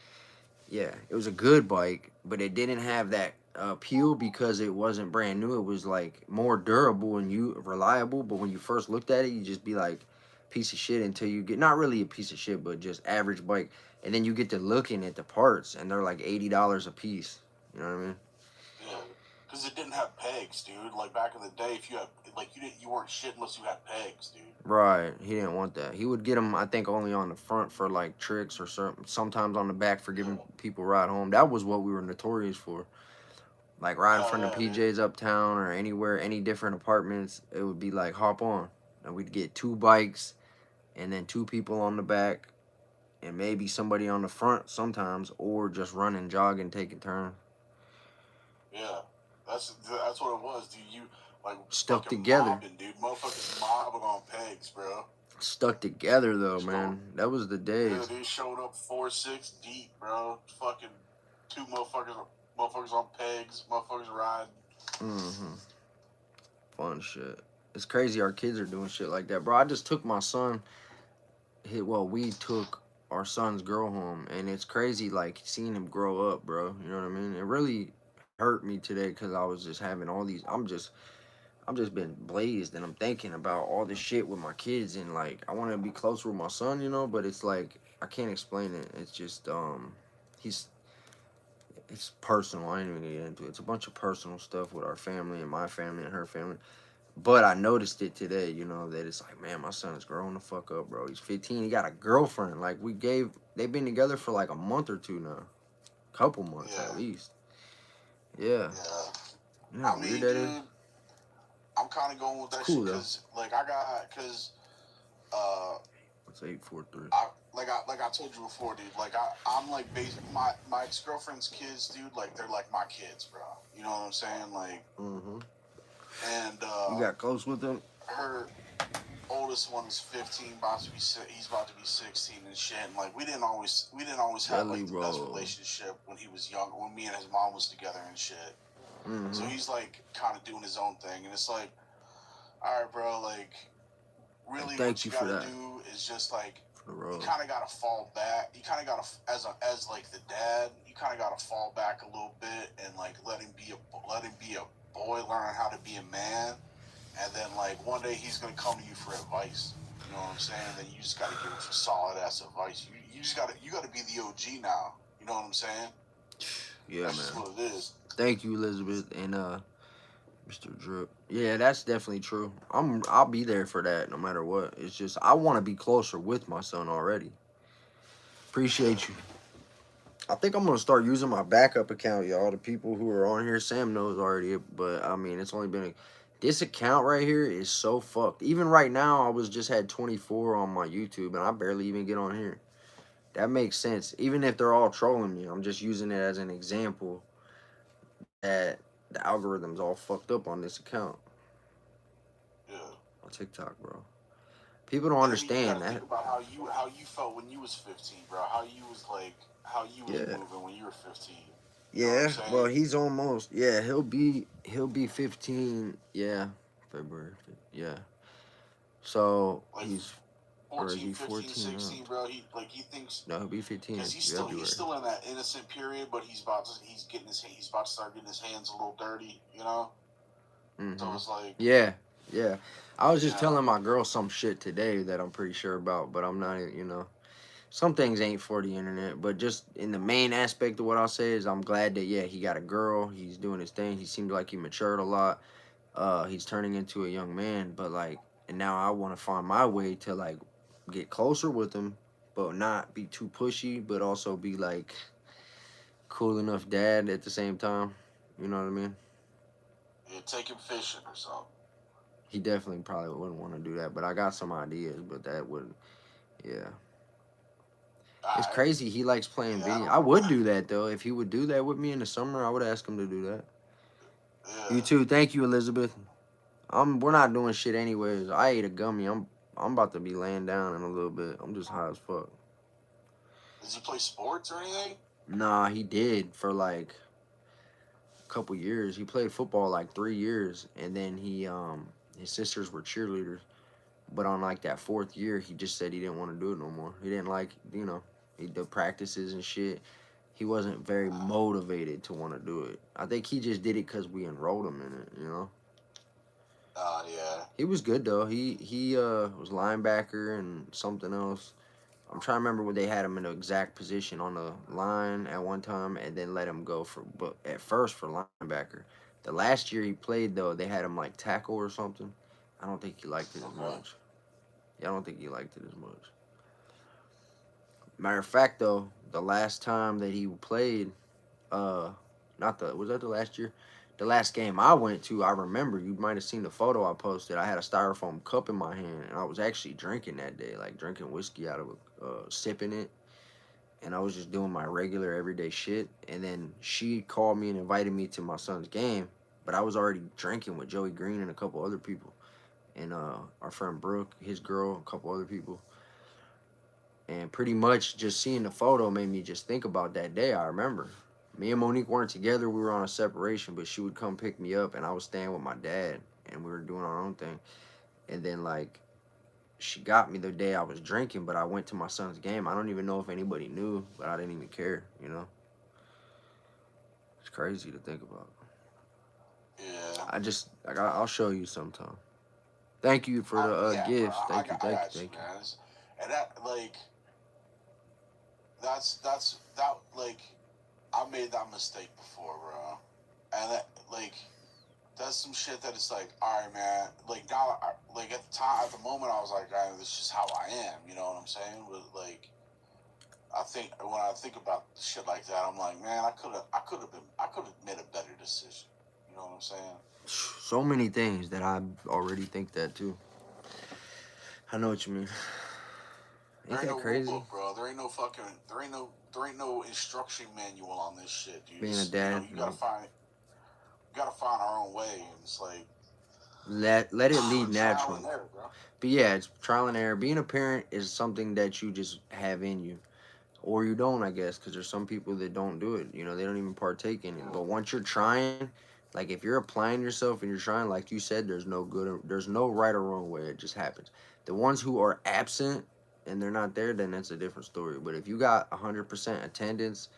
yeah, it was a good bike, but it didn't have that appeal because it wasn't brand new. It was like more durable and reliable. But when you first looked at it, you just be like, piece of shit until you get not really a piece of shit, but just average bike. And then you get to looking at the parts, and they're like $80 a piece. You know what I mean? Yeah, because it didn't have pegs, dude. Like back in the day, if you had you weren't shit unless you had pegs, dude. Right. He didn't want that. He would get them, I think, only on the front for like tricks or something. Sometimes on the back for giving people a ride home. That was what we were notorious for. Like riding Hell from the yeah, dude. PJs uptown or anywhere, any different apartments, it would be like hop on. And we'd get two bikes and then two people on the back and maybe somebody on the front sometimes, or just run and jog and take a turn. Yeah, that's what it was, dude. You like Stuck fucking together. mobbing, dude. Motherfuckers mobbing on pegs, bro. Stuck together though, man. That was the Yeah, days. they showed up 4-6 deep, bro. Fucking two motherfuckers on pegs, motherfuckers riding. Mm-hmm. Fun shit. It's crazy our kids are doing shit like that, bro. I just took my son. We took our son's girl home, and it's crazy, like seeing him grow up, bro. You know what I mean? It really hurt me today because I was just having all these. I've just been blazed, and I'm thinking about all this shit with my kids, and like I want to be closer with my son, you know. But it's like I can't explain it. It's just he's it's personal. I ain't even gonna get into it. It's a bunch of personal stuff with our family and my family and her family. But I noticed it today, you know, that it's like, man, my son is growing the fuck up, bro. He's 15. He got a girlfriend. Like they've been together for like a month or two now, couple months Yeah, at least. Yeah, yeah. you know I how weird mean, that is. dude, I'm kind of going with It's that cool shit though. because, like, uh, It's 843. like I told you before, dude. Like, I'm like, my ex girlfriend's kids, dude. Like, they're like my kids, bro. You know what I'm saying? Like, Mm-hmm. and You got close with them? her oldest one is 15, he's about to be 16 and shit. And like, we didn't always have Jelly like the best roll. relationship when he was young, when me and his mom was together and shit. Mm-hmm. So he's like kind of doing his own thing, and it's like, all right, bro, like, really, Thank what you you for got to that. do is just like, For the you road. kind of got to fall back. You kind of got to, as like the dad, you kind of got to fall back a little bit and like let him be a boy, learn how to be a man, and then like one day he's gonna come to you for advice. You know what I'm saying? And then you just got to give him some solid ass advice. You just got to be the OG now. You know what I'm saying? Yeah, That's just man. what it is. Thank you, Elizabeth and Mr. Drip. Yeah, that's definitely true. I'll be there for that no matter what. It's just I want to be closer with my son already. Yeah. Appreciate you. I think I'm gonna start using my backup account, y'all. The people who are on here, Sam knows already, but I mean, it's only been this account right here is so fucked. Even right now, I was just had 24 on my YouTube, and I barely even get on here. That makes sense. Even if they're all trolling me, I'm just using it as an example that the algorithm's all fucked up on this account Yeah. on TikTok, bro. People don't And I mean, you got understand to think that. about how you felt when you was 15, bro. How you was Yeah. moving when you were 15. You know what I'm Yeah, well, saying? he's almost. Yeah, he'll be 15. Yeah, February. Yeah, so Like he's or is 14, he 15, 14 now? 16, bro. He thinks No, he'll be 15 in because he's February. still in that innocent period, but he's about to start getting his hands a little dirty. You know. So Mm-hmm. it's like, Yeah, yeah. I was you just know, telling my girl some shit today that I'm pretty sure about, but I'm not. Some things ain't for the internet, but just in the main aspect of what I'll say is I'm glad that yeah he got a girl. He's doing his thing. He seemed like he matured a lot. He's turning into a young man, but like, and now I want to find my way to like get closer with him, but not be too pushy, but also be like cool enough dad at the same time. You know what I mean? yeah, take him fishing or something. He definitely probably wouldn't want to do that, but I got some ideas, but that would, yeah. It's Alright. crazy. He likes playing Yeah, I video. don't I know. would do that though. If he would do that with me in the summer, I would ask him to do that. Yeah. You too. Thank you, Elizabeth. We're not doing shit anyways. I ate a gummy. I'm about to be laying down in a little bit. I'm just high as fuck. Does he play sports or anything? Nah, he did for like a couple years. He played football like 3 years, and then his sisters were cheerleaders. But on like that fourth year, he just said he didn't want to do it no more. He didn't like the practices and shit. He wasn't very motivated to want to do it. I think he just did it because we enrolled him in it. Yeah. He was good though. He was linebacker and something else. I'm trying to remember when they had him in the exact position on the line at one time, and then let him go but at first for linebacker. The last year he played though, they had him like tackle or something. I don't think he liked it as Okay. much. Yeah, I don't think he liked it as much. Matter of fact though, the last time that he played, not the was that the last year? The last game I went to, I remember you might have seen the photo I posted. I had a styrofoam cup in my hand, and I was actually drinking that day, like drinking whiskey out of sipping it, and I was just doing my regular everyday shit. And then she called me and invited me to my son's game, but I was already drinking with Joey Green and a couple other people, and our friend Brooke, his girl, a couple other people. And pretty much just seeing the photo made me just think about that day. I remember me and Monique weren't together. We were on a separation, but she would come pick me up, and I was staying with my dad, and we were doing our own thing. And then, like, she got me the day I was drinking, but I went to my son's game. I don't even know if anybody knew, but I didn't even care. It's crazy to think about. Yeah. I'll show you sometime. Thank you for the Yeah, bro. gifts. Thank you, I thank you, got you, thank you. man. And that like that like I made that mistake before, bro. And that like that's some shit that it's like, all right, man. Like now, like at the time, at the moment, I was like, this is just how I am. You know what I'm saying? But like, I think when I think about shit like that, I'm like, man, I could have made a better decision. You know what I'm saying? So many things that I already think that too. I know what you mean. There Ain't ain't that no rule crazy? book, bro. There ain't no instruction manual on this shit, dude. Being a It's, dad, you gotta find our own way, and it's like let it lead trial natural. and error, bro. But yeah, it's trial and error. Being a parent is something that you just have in you, or you don't, I guess, because there's some people that don't do it. You know, they don't even partake in it. But once you're trying, like if you're applying yourself and you're trying, like you said, there's no right or wrong way. It just happens. The ones who are absent and they're not there, then that's a different story. But if you got 100% attendance,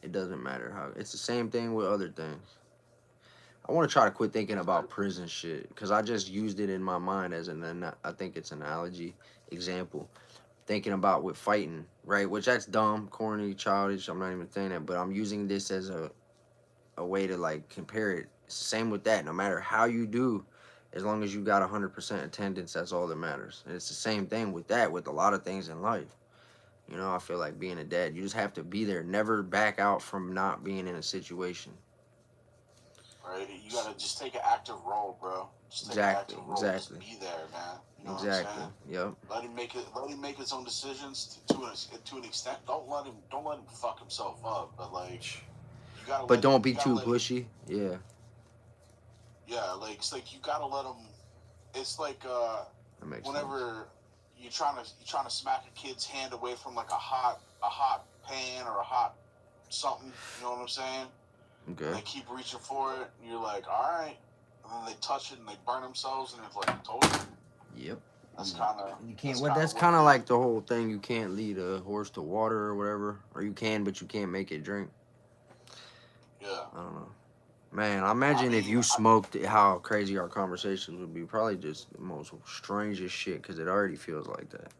it doesn't matter how. It's the same thing with other things. I want to try to quit thinking about prison shit because I just used it in my mind as I think it's an analogy example. Thinking about with fighting, right? Which that's dumb, corny, childish. I'm not even saying that, but I'm using this as a way to like compare it. It's the same with that. No matter how you do, as long as you got 100% attendance, that's all that matters. And it's the same thing with that with a lot of things in life. You know, I feel like being a dad, you just have to be there. Never back out from not being in a situation. Right? You gotta just take an active role, bro. Just take an Exactly, active role. Just exactly, be there, man. You know what I'm exactly. saying? Yep. Let him make it. Let him make his own decisions to an extent. Don't let him. Don't let him fuck himself up. But like, you gotta But let him. don't You be gotta too let him. pushy. Yeah, Yeah, like it's like you gotta let him. It's like that makes sense. whenever you're trying to smack a kid's hand away from like a hot pan or a hot something. You know what I'm saying? And Okay. they keep reaching for it, and you're like, all right. And then they touch it and they burn themselves, and it's like, I told you. Yep. That's kind of You can't. that's What? kind That's of what kind of it is. like the whole thing. You can't lead a horse to water or whatever, or you can, but you can't make it drink. Yeah. I don't know. Man, I I imagine if mean, you smoked, how crazy our conversations would be. Probably just the most strangest shit, because it already feels like that.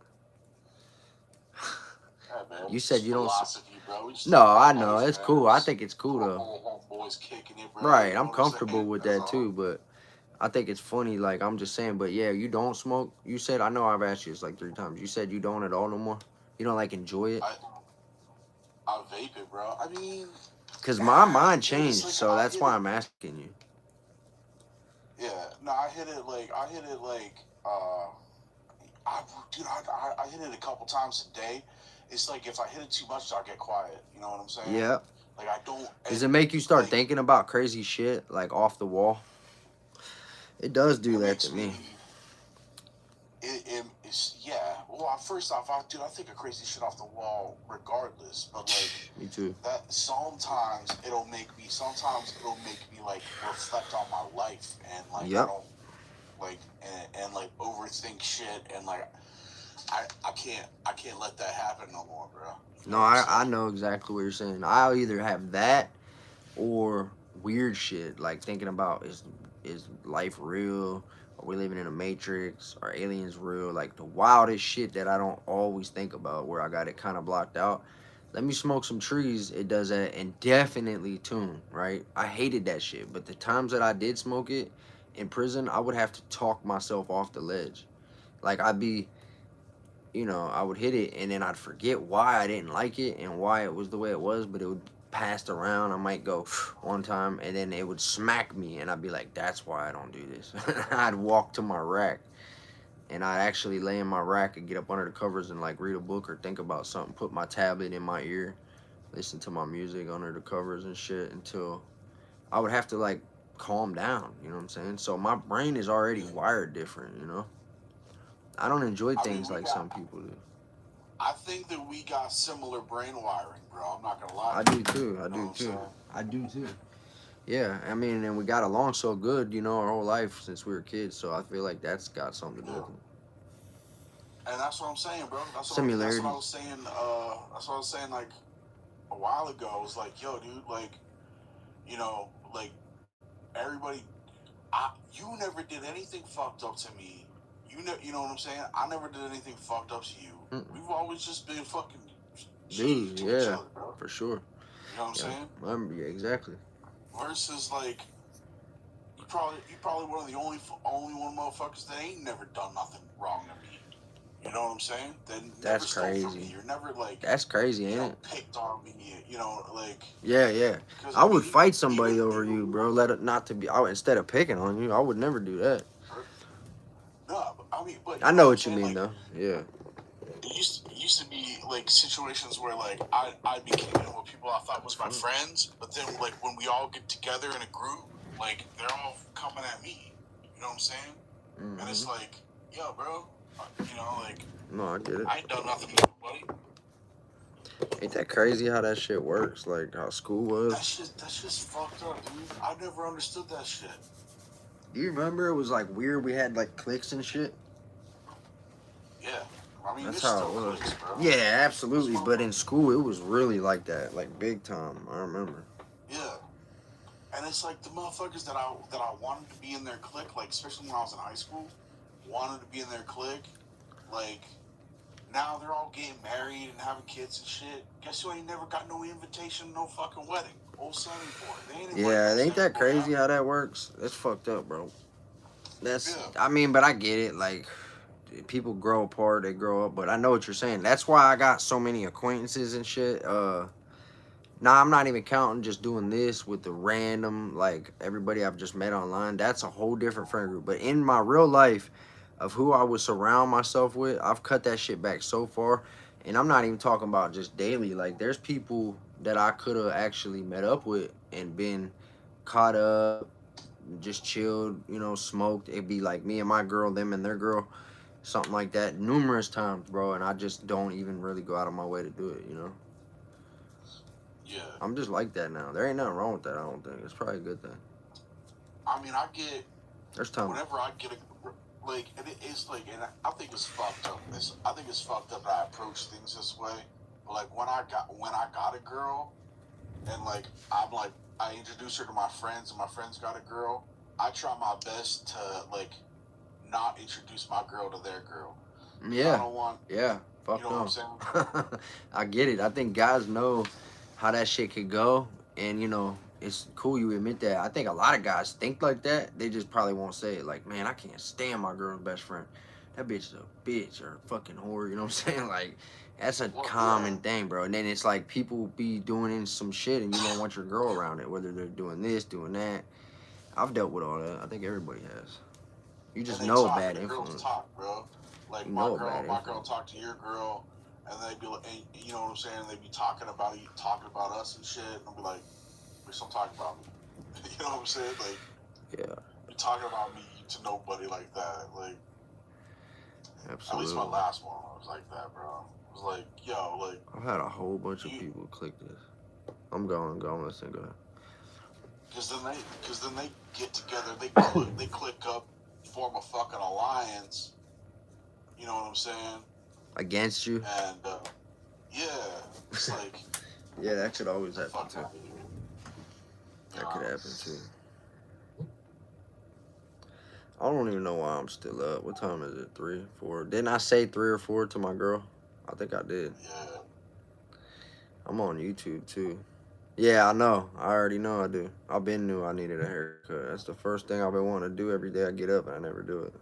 yeah, man, You it's said just you don't. philosophy, bro. We just No, talk I about know life, it's man. cool. I Just think it's cool though. homeboys kicking it, bro. Right, You know I'm what I'm comfortable saying? with That's that all. too, but I think it's funny. Like I'm just saying, but yeah, you don't smoke. You said I know I've asked you this like 3 times. You said you don't at all no more. You don't like enjoy it. I vape it, bro. I mean, Cause my mind dude, it's changed, like so I that's hit why it. I'm asking you. Yeah, no, I hit it like dude, I hit it a couple times a day. It's like if I hit it too much, I'll get quiet. You know what I'm saying? Yeah. Like I don't, Does and it make you start like thinking about crazy shit like off the wall? It does do it that to makes me. me. It's yeah. Well, first off, I think of crazy shit off the wall regardless. But like Me too. that, sometimes it'll make me like reflect on my life and like I Yep. don't like and like overthink shit and like I can't let that happen no more, bro. You know No, what I'm I saying? know exactly what you're saying. I'll either have that or weird shit like thinking about is life real? Are we living in a matrix? Are aliens real? Like the wildest shit that I don't always think about where I got it kind of blocked out. Let me smoke some trees, it does that, and definitely tune, right? I hated that shit, but the times that I did smoke it in prison, I would have to talk myself off the ledge. Like I'd be, I would hit it and then I'd forget why I didn't like it and why it was the way it was, but it would pass around. I might go one time and then it would smack me and I'd be like, that's why I don't do this. I'd walk to my rack and I'd actually lay in my rack and get up under the covers and like read a book or think about something, put my tablet in my ear, listen to my music under the covers and shit until I would have to like calm down, you know what I'm saying? So my brain is already wired different. I don't enjoy I mean, things like some people do. I think that we got similar brain wiring, bro. I'm not gonna lie I to you. do too. I You know what do I'm too. saying? I do too. Yeah, I mean, and we got along so good, our whole life since we were kids. So I feel like that's got something to do Yeah. with it. And that's what I'm saying, bro. That's what I Similarities. was saying. That's what I was saying like a while ago. I was like, yo, dude, like, like everybody, You never did anything fucked up to me. You know what I'm saying? I never did anything fucked up to you. We've always just been fucking Dude, to each yeah, other, bro. for sure. You know what I'm saying? Yeah, exactly. Versus like, you probably one of the only one motherfuckers that ain't never done nothing wrong to me. You know what I'm saying? That never That's stole from me. crazy. You're never like, That's crazy, ain't it? picked on me. You know, like. Yeah, yeah. 'Cause, I would fight somebody even, over you, bro. Let it not to be. Instead of picking on you, I would never do that. No, I mean, but I know what you saying? mean, Like, though. Yeah. It used to be like situations where like I'd be kicking it with people I thought was my friends, but then like when we all get together in a group, like they're all coming at me. You know what I'm saying? Mm-hmm. And it's like, yo, bro, you know, like. No, I get it. I ain't done nothing to nobody. Ain't that crazy how that shit works? Like how school was. That's just fucked up, dude. I never understood that shit. Do you remember it was like weird? We had like cliques and shit. Yeah. I mean, That's it's how still it was. clicks, bro. Yeah, absolutely. But in school, it was really like that, like big time. I remember. Yeah. And it's like the motherfuckers that I wanted to be in their clique, like especially when I was in high school, wanted to be in their clique. Like now they're all getting married and having kids and shit. Guess who ain't never got no invitation to no fucking wedding? Old Sonny boy. They ain't Yeah, ain't that crazy how that works? That's fucked up, bro. That's. I mean, but I get it. Like. People grow apart, they grow up, but I know what you're saying. That's why I got so many acquaintances and shit. Nah, I'm not even counting just doing this with the random, like, everybody I've just met online. That's a whole different friend group. But in my real life, of who I would surround myself with, I've cut that shit back so far. And I'm not even talking about just daily. Like, there's people that I could have actually met up with and been caught up, just chilled, you know, smoked. It'd be like me and my girl, them and their girl. Something like that numerous times, bro, and I just don't even really go out of my way to do it, you know? Yeah. I'm just like that now. There ain't nothing wrong with that, I don't think. It's probably a good thing. I mean, I get... There's time. Whenever I get a... Like, it's like... And I think it's fucked up. I think it's fucked up that I approach things this way. But, like, when I got a girl, and, like, I introduce her to my friends, and my friends got a girl, I try my best to, like... not introduce my girl to their girl. Yeah. I don't want. Yeah. Fuck you know no. what I'm saying? I get it. I think guys know how that shit could go, and you know it's cool you admit that. I think a lot of guys think like that. They just probably won't say it. Like, man, I can't stand my girl's best friend. That bitch is a bitch or a fucking whore. You know what I'm saying? Like, that's a common thing, bro. And then it's like people be doing some shit, and you don't want your girl around it. Whether they're doing this, doing that. I've dealt with all that. I think everybody has. You just know a bad influence. Talk, bro. Like you my know girl talk to your girl, and they be like, and, you know what I'm saying? They be talking about us and shit. And I'll be like, bitch, don't talk about me. You know what I'm saying? Like, yeah, be talking about me to nobody like that. Like, absolutely. At least my last one was like that, bro. It was like, yo, like. I've had a whole bunch of people click this. I'm going. Listen, go ahead. Because then they get together, they click up, form a fucking alliance. You know what I'm saying? Against you? And yeah, it's like. Yeah, that could always happen too. That could happen too. I don't even know why I'm still up. What time is it? 3, 4? Didn't I say 3 or 4 to my girl? I think I did. Yeah. I'm on YouTube too. Yeah, I know. I already know I do. I've been knew I needed a haircut. That's the first thing I've been wanting to do every day I get up, and I never do it.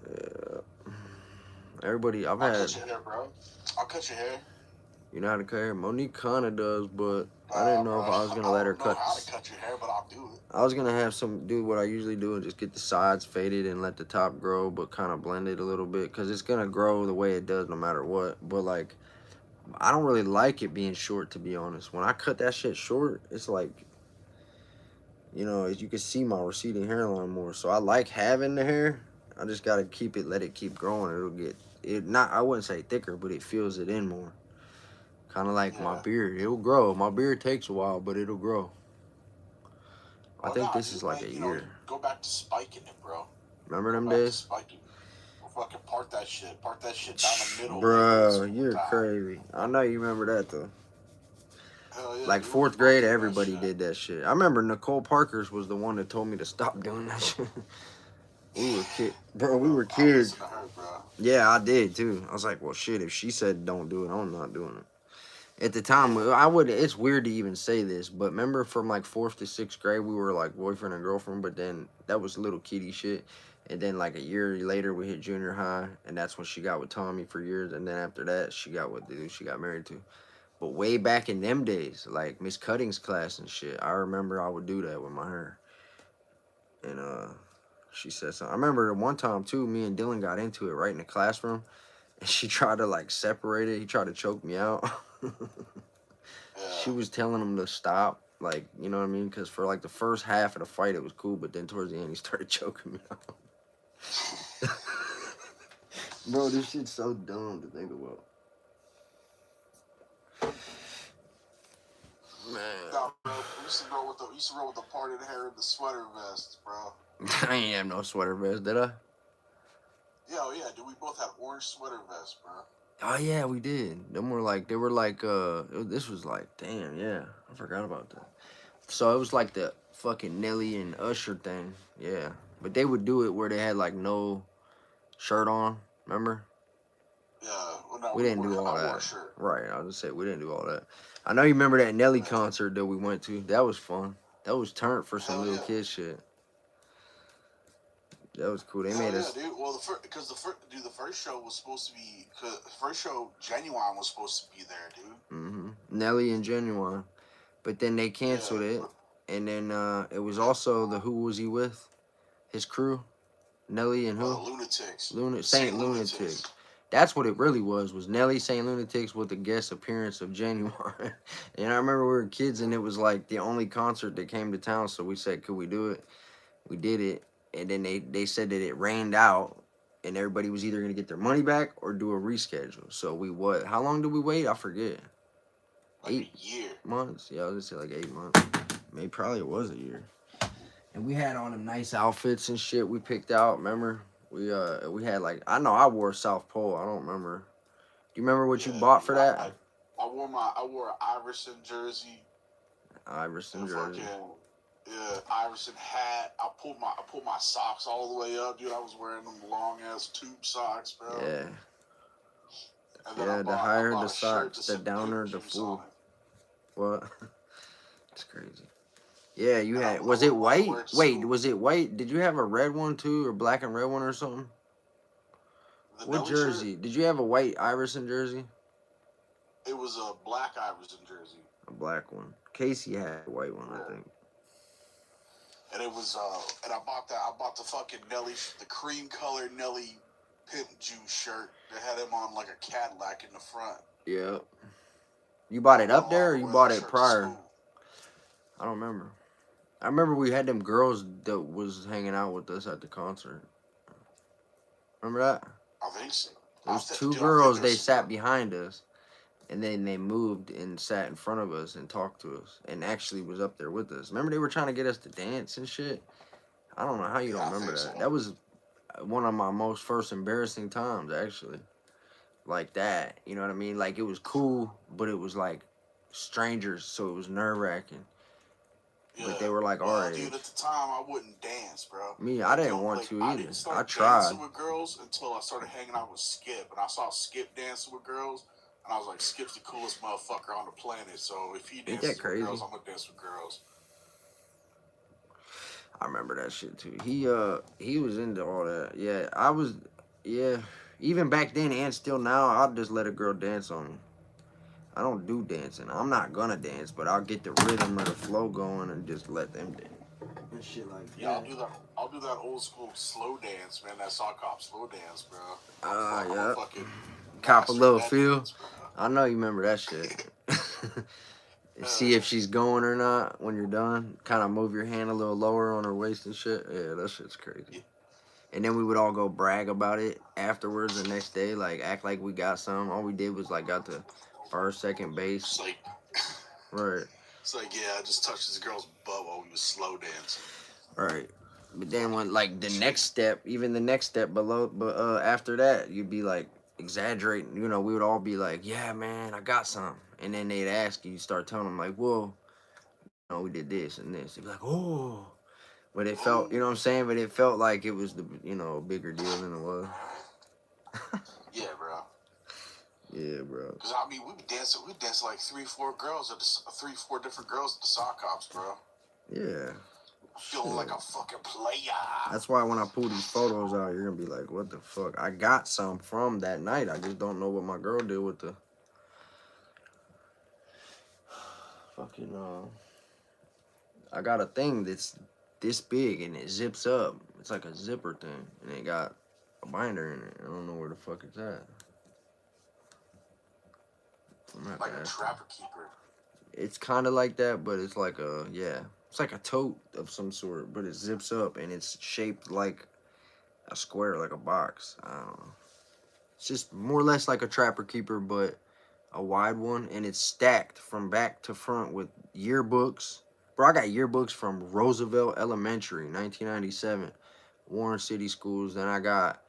Yeah. Everybody, I'll cut your hair, bro. I'll cut your hair. You know how to cut hair? Monique kinda does, but I didn't know if I was gonna let her cut. I don't know how to cut your hair, but I'll do it. I was gonna have do what I usually do and just get the sides faded and let the top grow, but kind of blend it a little bit, cause it's gonna grow the way it does no matter what. But like, I don't really like it being short, to be honest. When I cut that shit short, it's like, you know, you can see my receding hairline more. So I like having the hair. I just gotta let it keep growing. It'll get I wouldn't say thicker, but it fills it in more. Kind of like my beard. It'll grow. My beard takes a while, but it'll grow. I think this is like a year. Go back to spiking it, bro. Remember them days? Spiking. We'll fucking part that shit down the middle. Bro, you're crazy. I know you remember that though. Hell yeah, Like dude. 4th We both grade, did that everybody shit. did that shit. I remember Nicole Parker's was the one that told me to stop doing that shit. We were bro. We were I kids. listened to her, bro. Yeah, I did too. I was like, well, shit. If she said don't do it, I'm not doing it. At the time, Yeah. I would. It's weird to even say this, but remember from like 4th to 6th grade, we were like boyfriend and girlfriend. But then that was little kitty shit. And then like a year later, we hit junior high, and that's when she got with Tommy for years. And then after that, she got with the dude she got married to. But way back in them days, like Miss Cutting's class and shit, I remember I would do that with my hair. And she said something. I remember one time too, me and Dylan got into it right in the classroom, and she tried to like separate it. He tried to choke me out. Yeah. She was telling him to stop, like, you know what I mean? Because for like the first half of the fight, it was cool, but then towards the end, he started choking me out. Bro, this shit's so dumb to think about. Man. Nah, bro. We used to roll with the parted hair and the sweater vest, bro. I ain't have no sweater vest, did I? Yeah, yeah, dude. We both had orange sweater vests, bro. Oh yeah, we did. They were like this was like, damn, yeah. I forgot about that. So it was like the fucking Nelly and Usher thing. Yeah. But they would do it where they had like no shirt on, remember? Yeah. Well, no, We didn't do all I wore a that. shirt. Right, I was just say we didn't do all that. I know you remember that Nelly concert that we went to. That was fun. That was turned for some Hell little yeah. kid shit. That was cool. They Hell made yeah, us. dude. Well, the first show was supposed to be, cause the first show, Genuine was supposed to be there, dude. Nelly and Genuine. But then they canceled Yeah. it. And then it was also who was he with? His crew? Nelly and who? Lunatics. Saint Lunatics. That's what it really was Nelly, Saint Lunatics with the guest appearance of Genuine. And I remember we were kids and it was like the only concert that came to town, so we said, could we do it? We did it, and then they said that it rained out, and everybody was either gonna get their money back or do a reschedule. So how long did we wait? I forget. Like 8 months? Yeah, I was gonna say like 8 months. Maybe probably it was a year. And we had on them nice outfits and shit we picked out, remember? We had like, I know I wore South Pole, I don't remember. Do you remember what you bought for that? I wore an Iverson jersey. Iverson jersey. Yeah, Iverson hat. I pulled my socks all the way up, dude. I was wearing them long ass tube socks, bro. Yeah. And then Yeah, the higher the socks, the downer the fool. What? It's crazy. Yeah, you had. Was it white? Wait, was it white? Did you have a red one too, or black and red one or something? What jersey? Did you have a white Iverson jersey? It was a black Iverson jersey. A black one. Casey had a white one, I think. And it was and I bought the fucking Nelly, the cream colored Nelly pimp juice shirt that had him on like a Cadillac in the front. Yeah. You bought it up there, or you bought it prior? I don't remember. I remember we had them girls that was hanging out with us at the concert. Remember that? I think so. There was two girls, they sat behind us. And then they moved and sat in front of us and talked to us. And actually was up there with us. Remember they were trying to get us to dance and shit? I don't know how you don't remember that. So. That was one of my most first embarrassing times, actually. Like that. You know what I mean? Like, it was cool, but it was like strangers, so it was nerve-wracking. Yeah. But they were like our age. Dude, at the time, I wouldn't dance, bro. Me, I didn't want to either. I tried. Dancing with girls until I started hanging out with Skip. And I saw Skip dancing with girls. And I was like, Skip's the coolest motherfucker on the planet. So if he dances with girls, I'm going to dance with girls. I remember that shit, too. He was into all that. Yeah, I was... Yeah, even back then and still now, I'll just let a girl dance on me. I don't do dancing. I'm not gonna dance, but I'll get the rhythm or the flow going and just let them dance. And shit like that. Yeah, I'll do that old school slow dance, man. That sock cop slow dance, bro. Yeah. Cop a little feel. I know you remember that shit. See if she's going or not when you're done. Kind of move your hand a little lower on her waist and shit. Yeah, that shit's crazy. Yeah. And then we would all go brag about it afterwards the next day, like act like we got some. All we did was like got the first, second base. It's like, right. It's like, yeah, I just touched this girl's butt while we was slow dancing. Right. But then when like the next step, even the next step below, but after that, you'd be like exaggerating. You know, we would all be like, yeah, man, I got some. and then they'd ask you, start telling them like, well, you know, we did this and this. They'd be like, oh, but it felt, you know what I'm saying? But it felt like it was the, you know, a bigger deal than it was. Yeah, bro. Yeah, bro. Cause I mean, we danced like 3-4 girls at the 3-4 different girls at the sock hops, bro. Yeah. Feeling like a fucking player. That's why when I pull these photos out, you're gonna be like, what the fuck? I got some from that night. I just don't know what my girl did with the fucking I got a thing that's this big and it zips up. It's like a zipper thing. And it got a binder in it. I don't know where the fuck it's at. Like a trapper keeper. It's kind of like that, but it's like a, yeah. It's like a tote of some sort, but it zips up and it's shaped like a square, like a box. I don't know. It's just more or less like a trapper keeper, but a wide one, and it's stacked from back to front with yearbooks. Bro, I got yearbooks from Roosevelt Elementary, 1997, Warren City Schools. Then I got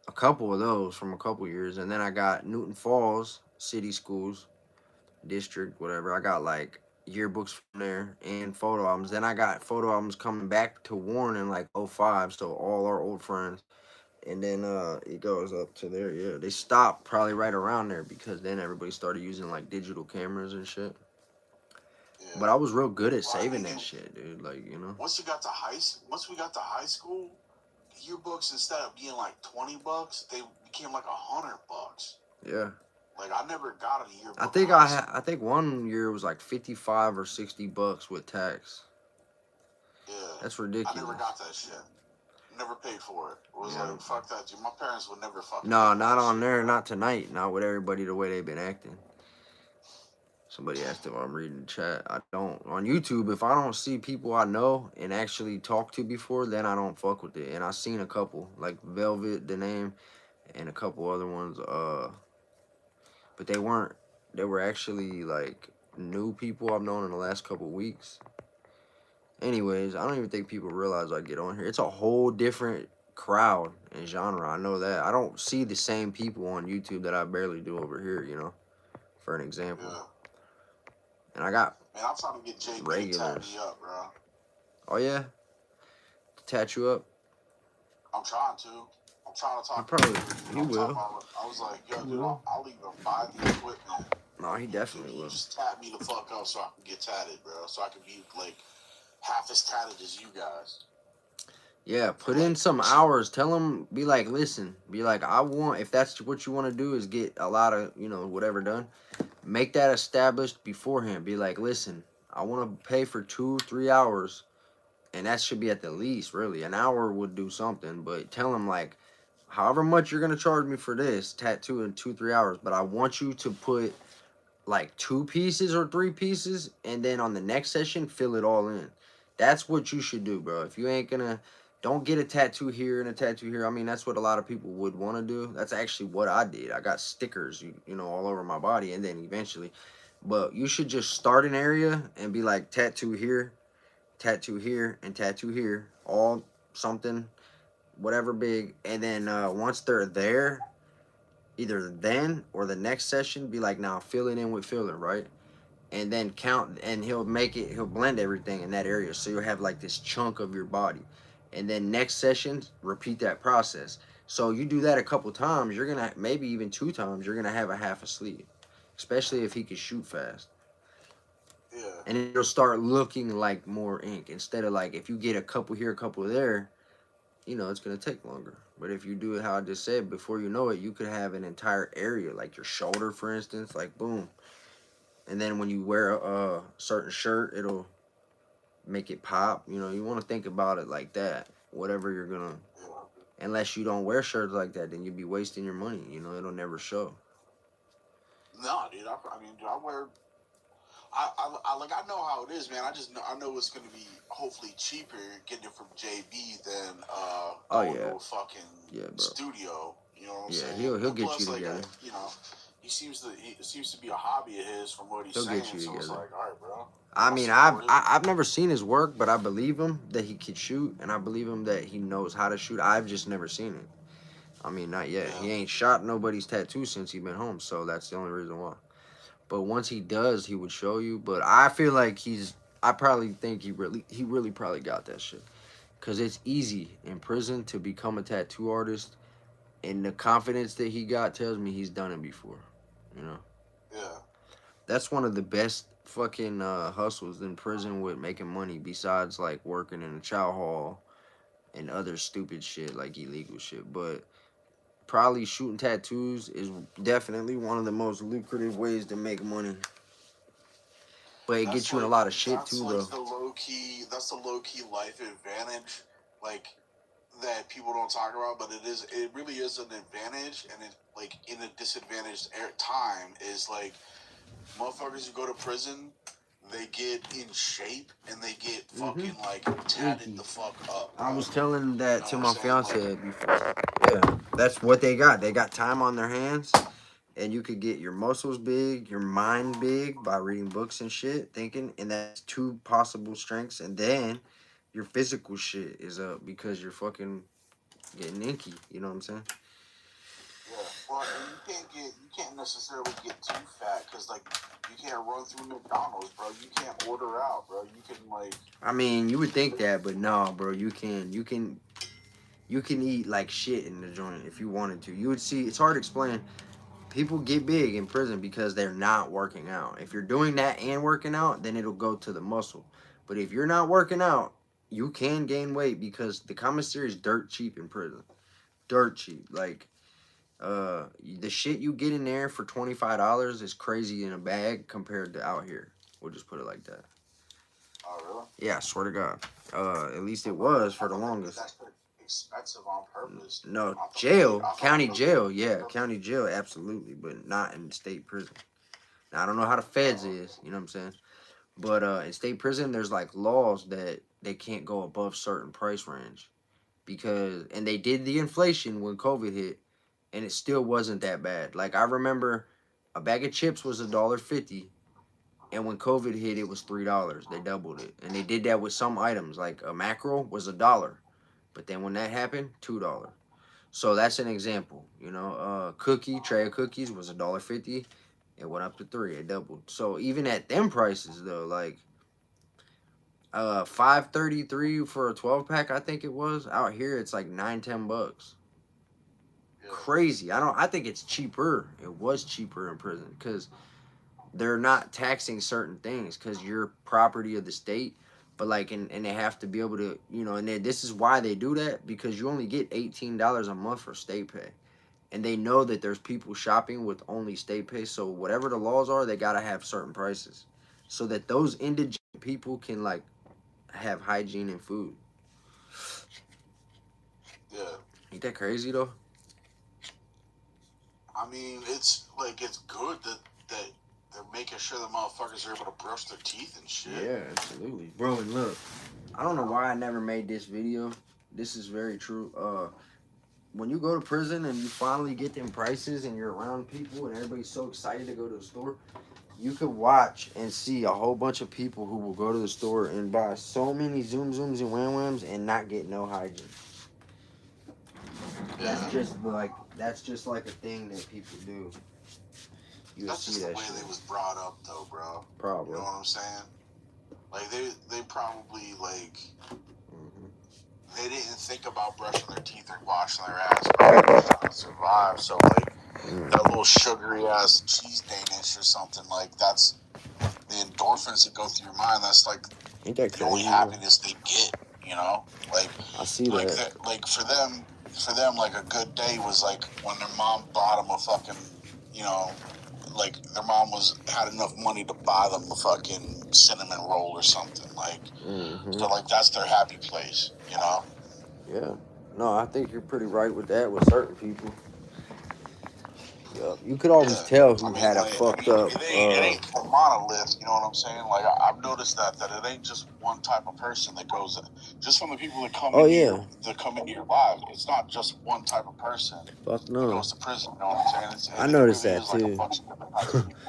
a couple of those from a couple years, and then I got Newton Falls City Schools, district, whatever. I got like yearbooks from there and photo albums. Then I got photo albums coming back to Warren in like '05, so all our old friends. And then it goes up to there. Yeah, they stopped probably right around there because then everybody started using like digital cameras and shit. Yeah. But I was real good at saving that shit, dude. Like, you know. Once we got to high school, yearbooks, instead of being like $20, they became like $100. Yeah. Like, I never got a yearbook. I think one year was like $55 or $60 with tax. Yeah. That's ridiculous. I never got that shit. Never paid for it. It was like, fuck that, dude. My parents would never fucking. No, not on there. Not tonight. Not with everybody the way they've been acting. Somebody asked if I'm reading the chat. I don't. On YouTube, if I don't see people I know and actually talk to before, then I don't fuck with it. And I've seen a couple, like Velvet, the name, and a couple other ones. But they weren't. They were actually like new people I've known in the last couple weeks. Anyways, I don't even think people realize I get on here. It's a whole different crowd and genre. I know that. I don't see the same people on YouTube that I barely do over here, you know, for an example. Yeah. And I got Man, I'm trying to get JB regulars. To tat me up, bro. Oh, yeah? To tat you up? I'm trying to. I'm trying to talk to him. He will. I was like, yo, dude, I'll even buy the equipment. No, he definitely will. Just tat me the fuck up so I can get tatted, bro. So I can be, like, half as tatted as you guys. Yeah, put in some hours. Tell him, be like, listen, be like, I want, if that's what you want to do is get a lot of, you know, whatever done, make that established beforehand. Be like, listen, I want to pay for 2-3 hours, and that should be at the least, really. An hour would do something, but tell him, like, however much you're going to charge me for this tattoo in 2-3 hours, but I want you to put, like, 2 pieces or 3 pieces, and then on the next session, fill it all in. That's what you should do, bro. If you ain't going to, don't get a tattoo here and a tattoo here. I mean, that's what a lot of people would want to do. That's actually what I did. I got stickers, you know, all over my body, and then eventually. But you should just start an area and be like, tattoo here, and tattoo here. All something, whatever big. And then once they're there, either then or the next session, be like, now fill it in with filler, right? And then count, and he'll blend everything in that area. So you'll have like this chunk of your body. And then next session, repeat that process. So you do that a couple times, you're gonna, maybe even 2 times, you're gonna have a half a sleeve. Especially if he can shoot fast. Yeah. And it'll start looking like more ink. Instead of like, if you get a couple here, a couple there, you know, it's gonna take longer. But if you do it how I just said, before you know it, you could have an entire area, like your shoulder, for instance, like boom. And then when you wear a certain shirt, it'll make it pop. You know, you want to think about it like that. Whatever you're gonna, unless you don't wear shirts like that, then you'd be wasting your money. You know, it'll never show. No, dude. I mean, dude, I wear. I know how it is, man. I know it's gonna be hopefully cheaper getting it from JB than going to a fucking studio. You know what I'm saying? He'll get you together. You know, it seems to be a hobby of his from what he's saying. Get you together. It's like, all right, bro. I mean, I've never seen his work, but I believe him that he could shoot, and I believe him that he knows how to shoot. I've just never seen it. I mean, not yet. Yeah. He ain't shot nobody's tattoo since he been home, so that's the only reason why. But once he does, he would show you. But I feel like I probably think he really probably got that shit. Cause it's easy in prison to become a tattoo artist, and the confidence that he got tells me he's done it before. You know. Yeah. That's one of the best fucking hustles in prison with making money. Besides like working in a chow hall and other stupid shit like illegal shit, but probably shooting tattoos is definitely one of the most lucrative ways to make money. But it gets you in a lot of shit too, though. That's the low key life advantage, like that people don't talk about, but it really is an advantage, and it like in a disadvantaged time is like motherfuckers who go to prison, they get in shape and they get fucking like tatted the fuck up. Bro. I was telling that to my fiance like, before. Yeah, that's what they got. They got time on their hands, and you could get your muscles big, your mind big by reading books and shit, thinking, and that's two possible strengths. And then your physical shit is up because you're fucking getting inky. You know what I'm saying? Yeah, well, you can't necessarily get too fat because like you can't run through McDonald's, bro. You can't order out, bro. You can like. I mean, you would think that, but no, bro. You can eat like shit in the joint if you wanted to. You would see. It's hard to explain. People get big in prison because they're not working out. If you're doing that and working out, then it'll go to the muscle. But if you're not working out, you can gain weight because the commissary is dirt cheap in prison. Dirt cheap. Like, the shit you get in there for $25 is crazy in a bag compared to out here. We'll just put it like that. Oh really? Yeah, I swear to God. At least it was for the longest. That's expensive on purpose. No, jail, county jail, yeah, county jail, absolutely, but not in state prison. Now, I don't know how the feds is, you know what I'm saying? But in state prison, there's like laws that they can't go above certain price range because, and they did the inflation when COVID hit, and it still wasn't that bad. Like I remember, a bag of chips was $1.50, and when COVID hit, it was $3. They doubled it, and they did that with some items. Like a mackerel was $1, but then when that happened, $2. So that's an example, you know. Tray of cookies was $1.50. It went up to $3. It doubled. So even at them prices though, like $5.33 for a 12-pack, I think it was. Out here it's like $9-10. Yeah. Crazy. I think it's cheaper. It was cheaper in prison because they're not taxing certain things because you're property of the state. But like, and they have to be able to, you know, and this is why they do that, because you only get $18 a month for state pay. And they know that there's people shopping with only state pay. So whatever the laws are, they got to have certain prices so that those indigent people can like have hygiene and food. Yeah. Ain't that crazy though? I mean, it's like it's good that they're making sure the motherfuckers are able to brush their teeth and shit. Yeah, absolutely. Bro, and look, I don't know why I never made this video. This is very true. When you go to prison and you finally get them prices and you're around people and everybody's so excited to go to the store, you could watch and see a whole bunch of people who will go to the store and buy so many Zooms and Wham-Whams and not get no hygiene. Yeah. That's just like a thing that people do. You That's see just the that way shit. they was brought up, though, bro. Probably. You know what I'm saying? Like they probably like they didn't think about brushing their teeth or washing their ass, bro. They were trying to survive. So like that little sugary ass cheese Danish or something, like that's the endorphins that go through your mind. That's like Ain't that the crazy? only happiness they get. You know, like I see like that. like for them, like a good day was like when their mom bought them a fucking, you know, like their mom had enough money to buy them a fucking cinnamon roll or something. Like, so like that's their happy place, you know? Yeah. No, I think you're pretty right with that with certain people. Yeah. You could always tell who had a fucked up. It ain't a monolith, you know what I'm saying? Like I've noticed that it ain't just one type of person that goes. Just from the people that come into your life, it's not just one type of person. Fuck That no. goes to prison. You know what I'm saying? I noticed that like too. a bunch of different types of people.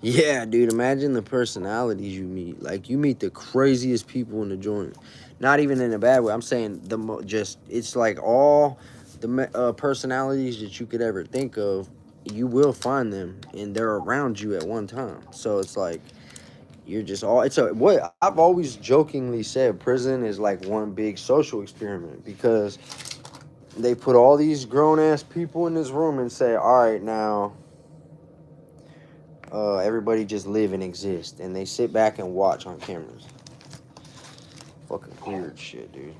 Yeah, dude. Imagine the personalities you meet. Like you meet the craziest people in the joint. Not even in a bad way. I'm saying it's like all the personalities that you could ever think of you will find them, and they're around you at one time. So it's like you're just all. It's a what I've always jokingly said. Prison is like one big social experiment because they put all these grown ass people in this room and say, "All right, now." Everybody just live and exist, and they sit back and watch on cameras. Fucking weird shit, dude.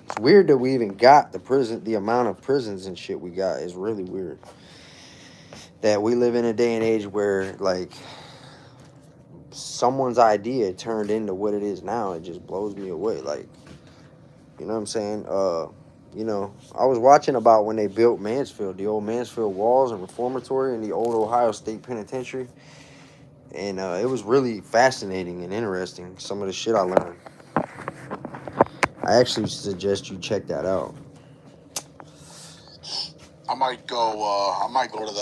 It's weird that we even got the amount of prisons and shit we got is really weird. That we live in a day and age where like someone's idea turned into what it is now. It just blows me away. Like, you know what I'm saying? I was watching about when they built Mansfield, the old Mansfield walls and reformatory and the old Ohio State Penitentiary. And it was really fascinating and interesting, some of the shit I learned. I actually suggest you check that out. I might go to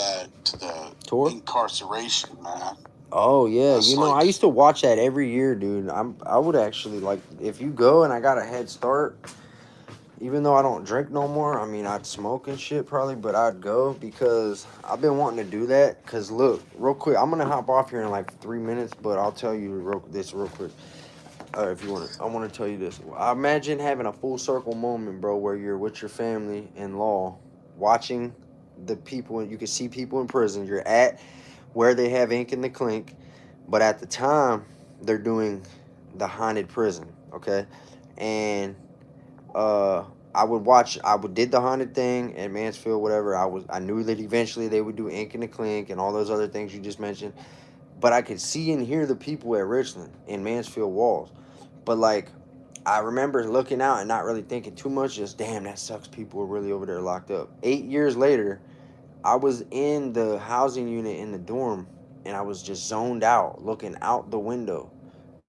the Tour? incarceration, man. Oh yeah, That's I used to watch that every year, dude. I would actually like if you go and I got a head start, even though I don't drink no more. I mean, I'd smoke and shit probably, but I'd go because I've been wanting to do that. Cause look, real quick, I'm gonna hop off here in like 3 minutes, but I'll tell you real quick. If you want to, I want to tell you this. I imagine having a full circle moment, bro, where you're with your family in law, watching the people, and you can see people in prison. You're at where they have ink in the clink, but at the time they're doing the haunted prison, okay? And I did the haunted thing at Mansfield, whatever. I knew that eventually they would do ink in the clink and all those other things you just mentioned, but I could see and hear the people at Richland in Mansfield walls. But like, I remember looking out and not really thinking too much. Just damn, that sucks. People were really over there locked up. 8 years later, I was in the housing unit in the dorm, and I was just zoned out, looking out the window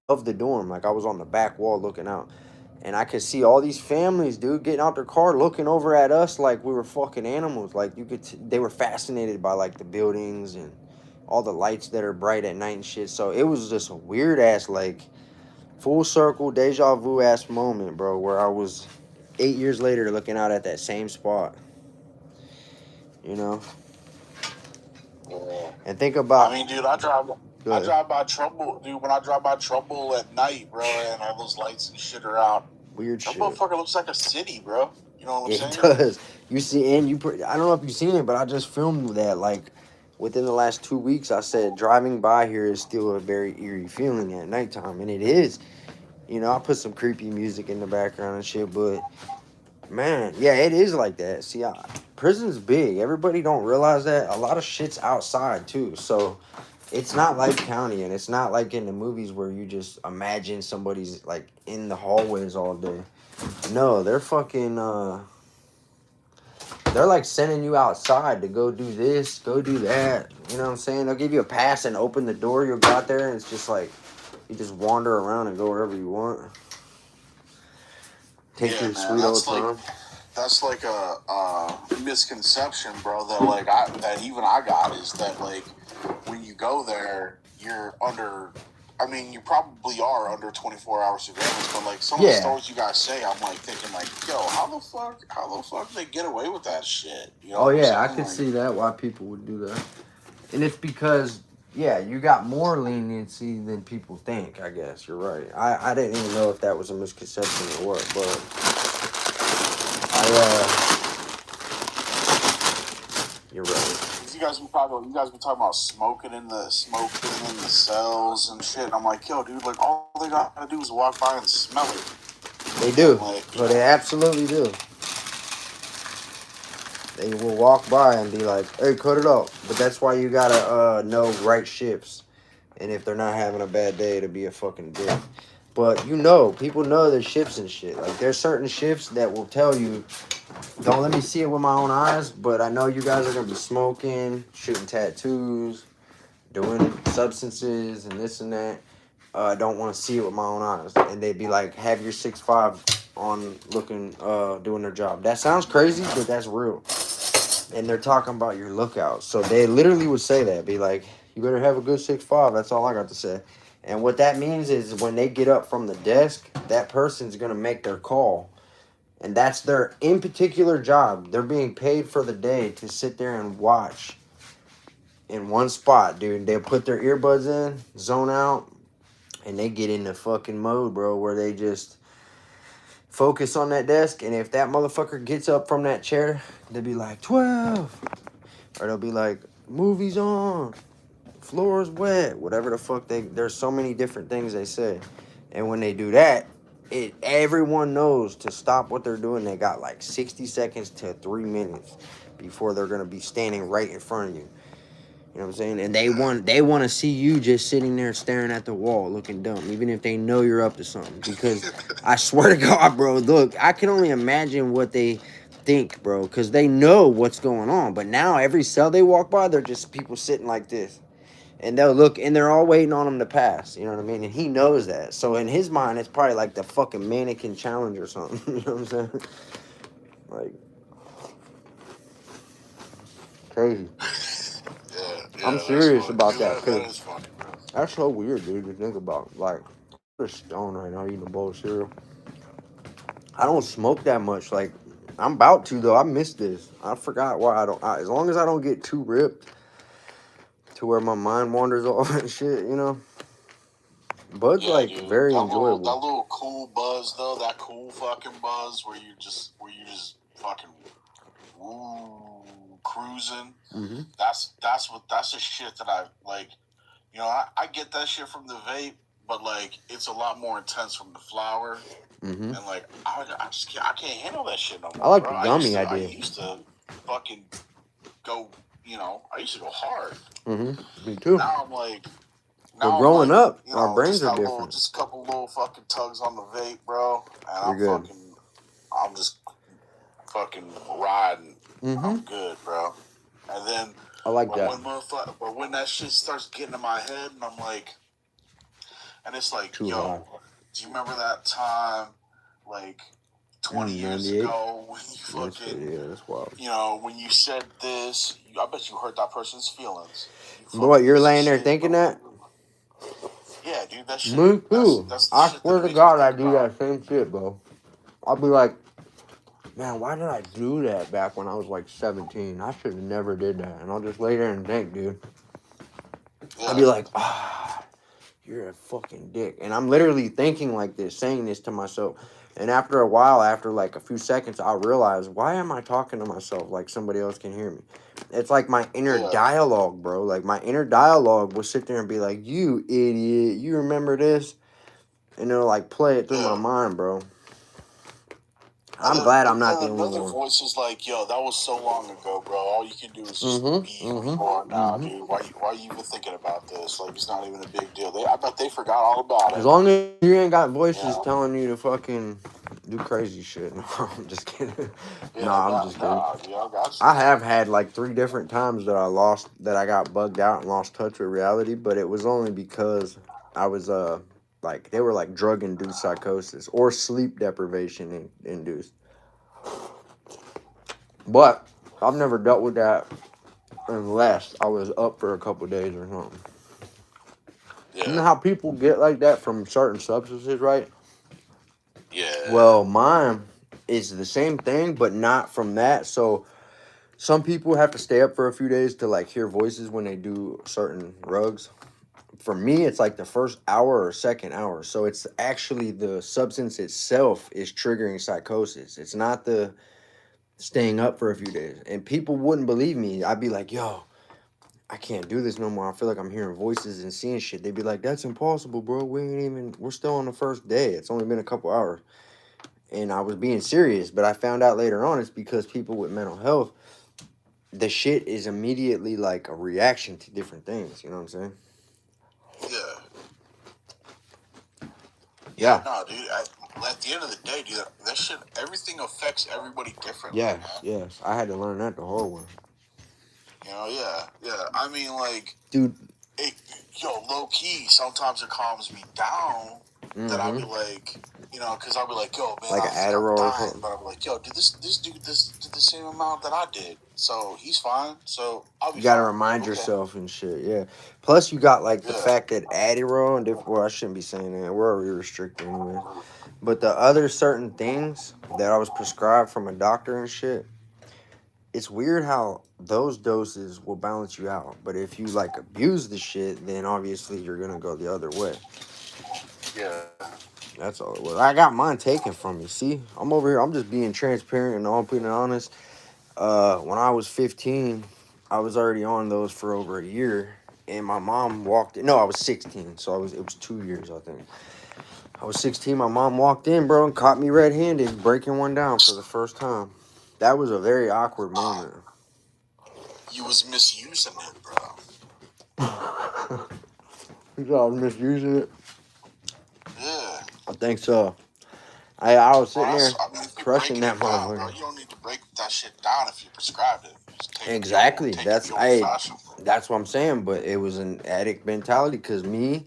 of the dorm, like I was on the back wall looking out, and I could see all these families, dude, getting out their car, looking over at us like we were fucking animals. Like they were fascinated by like the buildings and all the lights that are bright at night and shit. So it was just a weird ass like full circle deja vu ass moment, bro, where I was 8 years later looking out at that same spot, you know. Yeah. And think about. I mean, dude, I drive by Trumbull, dude. When I drive by Trumbull at night, bro, and all those lights and shit are out, Weird that shit. motherfucker looks like a city, bro. You know what I'm saying? It does. You see, and I don't know if you've seen it, but I just filmed that like within the last 2 weeks. I said driving by here is still a very eerie feeling at nighttime, and it is. I put some creepy music in the background and shit, but man, yeah, it is like that. See, prison's big. Everybody don't realize that. A lot of shit's outside too, so it's not like county, and it's not like in the movies where you just imagine somebody's like in the hallways all day. No, they're fucking they're like sending you outside to go do this, go do that. You know what I'm saying? They'll give you a pass and open the door. You'll go out there and it's just like you just wander around and go wherever you want. Take your sweet old time. That's like a misconception, bro. That like that even I got is that like when you go there, you're under. I mean, you probably are under 24-hour surveillance, but like some of the stories you guys say, I'm like thinking like, yo, how the fuck they get away with that shit? You know I could see that why people would do that, and it's because you got more leniency than people think. I guess you're right. I didn't even know if that was a misconception or what, but you're right. You guys been talking about smoking in the cells and shit. And I'm like, yo, dude, like all they gotta do is walk by and smell it. They do, but they absolutely do. They will walk by and be like, "Hey, cut it off." But that's why you gotta know right shifts, and if they're not having a bad day, to be a fucking dick. But people know their shifts and shit. Like there's certain shifts that will tell you, don't let me see it with my own eyes, but I know you guys are going to be smoking, shooting tattoos, doing substances and this and that. I don't want to see it with my own eyes. And they'd be like, have your 6'5" on looking, doing their job. That sounds crazy, but that's real. And they're talking about your lookout. So they literally would say that. Be like, you better have a good 6'5". That's all I got to say. And what that means is when they get up from the desk, that person's going to make their call. And that's their in particular job. They're being paid for the day to sit there and watch in one spot, dude. They'll put their earbuds in, zone out, and they get in the fucking mode, bro, where they just focus on that desk. And if that motherfucker gets up from that chair, they'll be like, 12. Or they'll be like, movies on, floor's wet, whatever the fuck there's so many different things they say. And when they do that, everyone knows to stop what they're doing. They got like 60 seconds to 3 minutes before they're gonna be standing right in front of you. You know what I'm saying? And they want to see you just sitting there staring at the wall looking dumb, even if they know you're up to something. Because I swear to God, bro, look, I can only imagine what they think, bro, because they know what's going on. But now every cell they walk by, they're just people sitting like this. And they'll look, and they're all waiting on him to pass. You know what I mean? And he knows that. So in his mind, it's probably like the fucking mannequin challenge or something. You know what I'm saying? Like, crazy. Yeah, I'm that's serious funny. about Yeah, that, that cause is funny, bro. that's so weird, dude, to think about. Like, I'm just stoned right now eating a bowl of cereal. I don't smoke that much. Like, I'm about to, though. I missed this. I forgot why I don't. As long as I don't get too ripped to where my mind wanders off and shit, you know? Bud's, Yeah, like, dude. very That enjoyable. little cool buzz though, that cool fucking buzz where you just fucking cruising. Mm-hmm. That's the shit that I like. You know, I get that shit from the vape, but like it's a lot more intense from the flower. Mm-hmm. And like I can't handle that shit no I more, like bro. the I used gummy to idea. fucking go, I used to go hard. Mm-hmm. Me too. Now I'm like, Well, growing like, up, our brains are different. just a couple little fucking tugs on the vape, bro, and You're good. I'm just fucking riding. Mm-hmm. I'm good, bro. And then, I like that. but when that shit starts getting in my head, and I'm like, and it's like, Too yo, high. do you remember that time, like 20 years 98? ago, when you fucking, Yeah, that's wild. when you said this, I bet you hurt that person's feelings. But what, you're laying there thinking that? Yeah, dude, that shit. Me too. That's the I shit swear that to makes me God, I think do about. that same shit, bro. I'll be like, man, why did I do that back when I was like 17? I should have never did that. And I'll just lay there and think, dude. Yeah. I'll be like, you're a fucking dick. And I'm literally thinking like this, saying this to myself. And after a while, after like a few seconds, I'll realize, why am I talking to myself like somebody else can hear me? It's like my inner dialogue, bro. Like my inner dialogue will sit there and be like, you idiot, you remember this? And it'll like play it through my mind, bro. I'm glad I'm not the only one. Voice is like, yo, that was so long ago, bro. All you can do is just be who you are now, dude. Why are you even thinking about this? Like, it's not even a big deal. I bet they forgot all about it. As long as you ain't got voices telling you to fucking do crazy shit. No, I'm just kidding. I'm just kidding. I have had like 3 different times that I got bugged out and lost touch with reality, but it was only because I was like, they were like drug induced psychosis or sleep deprivation induced. But I've never dealt with that unless I was up for a couple days or something. Yeah. You know how people get like that from certain substances, right? Yeah. Well, mine is the same thing, but not from that. So some people have to stay up for a few days to like hear voices when they do certain drugs. For me, it's like the first hour or second hour. So it's actually the substance itself is triggering psychosis. It's not the staying up for a few days. And people wouldn't believe me. I'd be like, yo, I can't do this no more. I feel like I'm hearing voices and seeing shit. They'd be like, that's impossible, bro. We're still on the first day. It's only been a couple hours. And I was being serious, but I found out later on it's because people with mental health, the shit is immediately like a reaction to different things. You know what I'm saying? Yeah. No, dude. At the end of the day, dude, that shit, everything affects everybody differently. Yeah. Yes. I had to learn that the hard way. Yeah. I mean, like, dude, low key, sometimes it calms me down. That I'll be like, You know, because I'll be like, yo, man, Like an I'm Adderall or dying, something. but I'll be like, yo, did this dude did the same amount that I did, so he's fine. So I'll be You gotta fine. remind Okay. yourself and shit, yeah. Plus, you got like the Yeah. fact that Adderall and different. Well, I shouldn't be saying that. We're already restricted anyway. But the other certain things that I was prescribed from a doctor and shit, it's weird how those doses will balance you out. But if you like abuse the shit, then obviously you're gonna go the other way. Yeah. That's all it was. I got mine taken from me. See, I'm over here. I'm just being transparent and all being honest. When I was 15, I was already on those for over a year, and my mom walked in. No, I was 16, so it was 2 years, I think. I was 16. My mom walked in, bro, and caught me red-handed breaking one down for the first time. That was a very awkward moment. You was misusing it, bro. You thought I was misusing it? Yeah. I think so. I was Well, sitting there I mean, if you're crushing breaking that it down, bro, motherfucker. you don't need to break that shit down if you prescribed it. Just take it Exactly. take it That's the old-fashioned way. That's what I'm saying. But it was an addict mentality because me,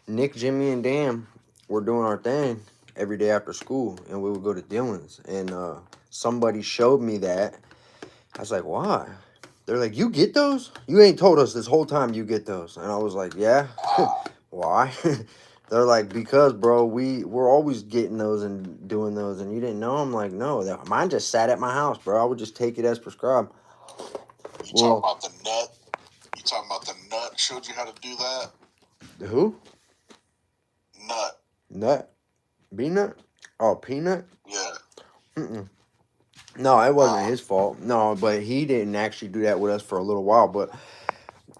Nick, Jimmy, and Dan were doing our thing every day after school, and we would go to Dylan's. And somebody showed me that. I was like, "Why?" They're like, "You get those? You ain't told us this whole time you get those." And I was like, "Yeah." Why? They're like, "Because, bro, we're always getting those and doing those, and you didn't know." I'm like, "No, mine just sat at my house, bro. I would just take it as prescribed." You talking Well, about the nut? You talking about the nut? Showed you how to do that? the who? Nut. Nut? Peanut? Oh, peanut? Yeah. Mm-mm. No, it wasn't Nah. his fault. No, but he didn't actually do that with us for a little while. But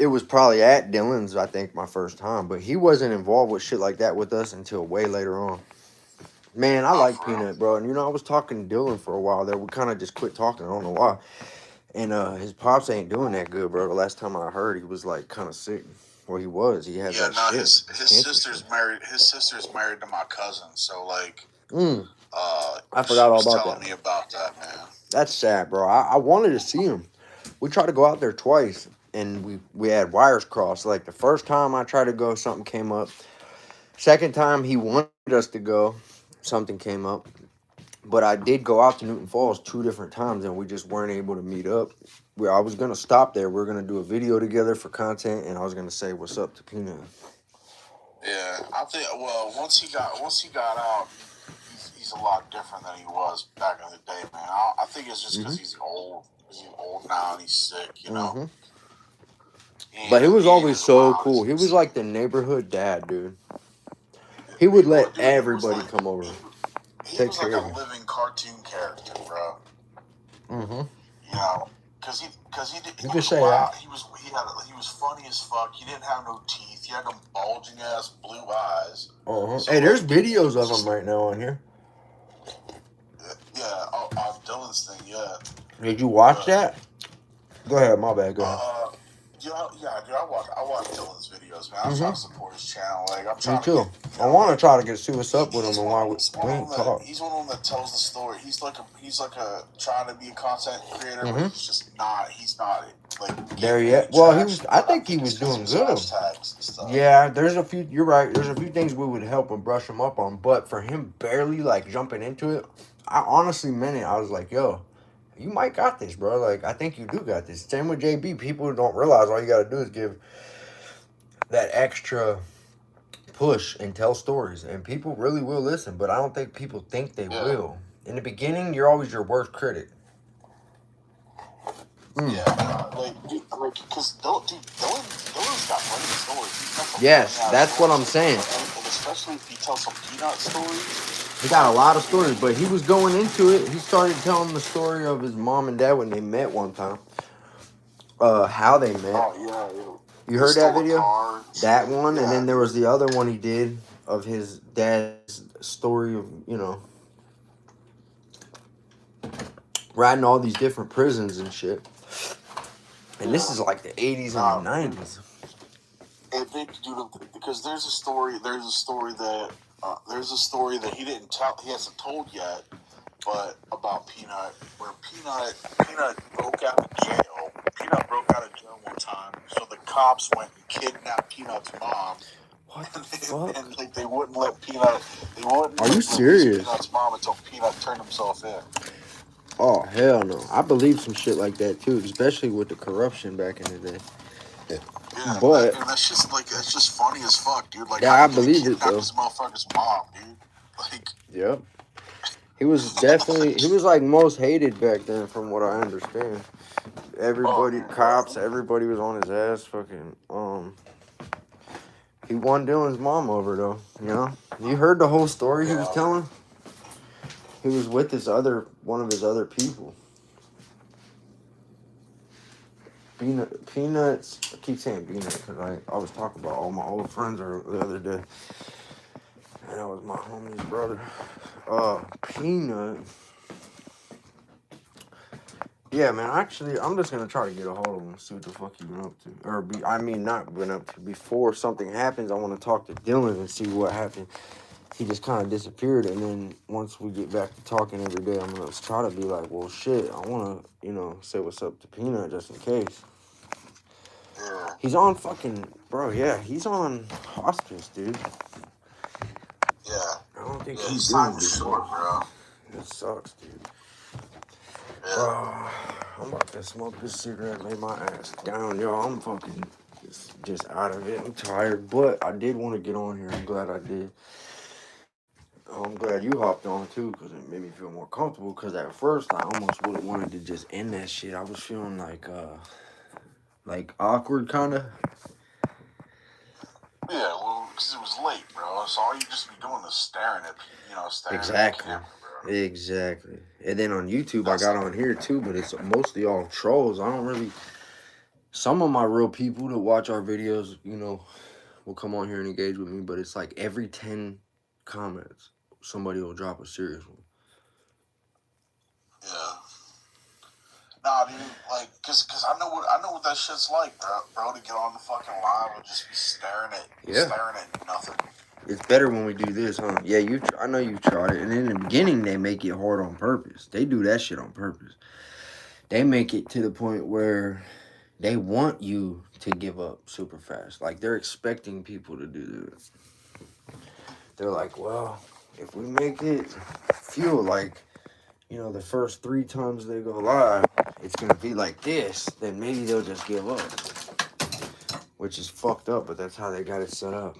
it was probably at Dylan's, I think, my first time. But he wasn't involved with shit like that with us until way later on. Man, I Oh, like for real? Peanut, bro. And I was talking to Dylan for a while there. We kind of just quit talking. I don't know why. And his pops ain't doing that good, bro. The last time I heard, he was like kind of sick. Well, he was. He has Yeah, that no, shit. his Cancer shit. sister's married. His sister's married to my cousin, so like, I she forgot all was about telling that. me about that, man. That's sad, bro. I wanted to see him. We tried to go out there twice, and we had wires crossed. Like the first time I tried to go, something came up. Second time he wanted us to go, something came up. But I did go out to Newton Falls 2 different times, and we just weren't able to meet up. I was gonna stop there. We are gonna do a video together for content, and I was gonna say what's up to Peanut. Yeah, I think. Well, once he got out, he's a lot different than he was back in the day, man. I think it's just because he's old. He's old now and he's sick, you know. But he was He ain't always as so wild as cool. he He was was. like the neighborhood dad, dude. He would let Dude, everybody come over, he take was like care a of you. living cartoon character, bro. Mm-hmm. You know, because he You could was say wild. that. He was funny as fuck. He didn't have no teeth. He had them bulging ass blue eyes. So Hey, there's like, videos of him right now on here. Yeah, on Dylan's thing, yeah. Did you watch But that? Go ahead, my bad. Go ahead. dude, I watch Dylan's videos, man. I'm trying to Mm-hmm. support his channel. Like, I'm Me trying to too. get, you I know, want to like, try to see what's up with him he's and one why of we ain't talk. he's one of them that tells the story. He's like a trying to be a content creator, but Mm-hmm. he's not like There getting yet? any Well, he was. traction. I But I think he think it's was because of doing his good. hashtags and stuff. Yeah, there's a few. You're right. There's a few things we would help and brush him up on, but for him barely like jumping into it, I honestly meant it. I was like, "Yo, you might got this, bro. Like, I think you do got this." Same with JB. People don't realize all you got to do is give that extra push and tell stories, and people really will listen. But I don't think people think they Yeah, will. In the beginning, you're always your worst critic. yeah. Like, because Dylan's got plenty of stories. He's got some funny Yes, ass that's what stories, I'm saying. and especially if he tells some peanut stories. He got a Like, lot of stories, but he was going into it. He started telling the story of his mom and dad when they met one time. How they met. yeah. You They heard that stole a video? car and That shit. one, and Yeah. then there was the other one he did of his dad's story of, riding all these different prisons and shit. And this is like the 80s and the 90s. And they do because there's a story. There's a story that he didn't tell. He hasn't told yet, but about Peanut, where Peanut broke out of jail. Peanut broke out of jail one time, so the cops went and kidnapped Peanut's mom What the fuck? And like they wouldn't let Peanut. They wouldn't Are you release serious? Peanut's mom until Peanut turned himself in. Oh hell no! I believe some shit like that too, especially with the corruption back in the day. Yeah, But and that's just funny as fuck, dude. Like, yeah, how I you gonna believe it kidnap though. this motherfucker's mom, dude? Like, Yep. He was definitely he was like most hated back then, from what I understand. oh, Everybody, dude, cops, everybody was on his ass. Fucking he won Dylan's mom over though. You know, you heard the whole story he was yeah, telling. He was with one of his other people. Peanuts. I keep saying Peanuts because I was talking about all my old friends the other day, and that was my homie's brother. Peanut. Yeah, man. Actually, I'm just gonna try to get a hold of him, see what the fuck he been up to, not been up to. Before something happens, I want to talk to Dylan and see what happened. He just kind of disappeared, and then once we get back to talking every day, I'm gonna try to be like, well, shit, I wanna, say what's up to Peanut just in case. yeah, He's on fucking, bro. Yeah, he's on hospice, dude. yeah. I don't think Yeah, he's his doing time was good. short, bro. It sucks, dude. Yeah. I'm about to smoke this cigarette, lay my ass down, y'all. I'm fucking just out of it. I'm tired, but I did want to get on here. I'm glad I did. I'm glad you hopped on too, because it made me feel more comfortable. Because at first, I almost would have wanted to just end that shit. I was feeling like awkward, kind of. Yeah, well, because it was late, bro. So all you just be doing is staring at the Exactly. camera, bro. Exactly. And then on YouTube, I That's got on here too, but it's mostly all trolls. I don't really. Some of my real people that watch our videos, will come on here and engage with me, but it's like every 10 comments, somebody will drop a serious one. yeah. Nah, dude, like, cause I know what that shit's like, bro. To get on the fucking live and just be staring at nothing. It's better when we do this, huh? Yeah, I know you've tried it. And in the beginning, they make it hard on purpose. They do that shit on purpose. They make it to the point where they want you to give up super fast. Like, they're expecting people to do this. They're like, well, if we make it feel like, the first 3 times they go live, it's going to be like this, then maybe they'll just give up. Which is fucked up, but that's how they got it set up.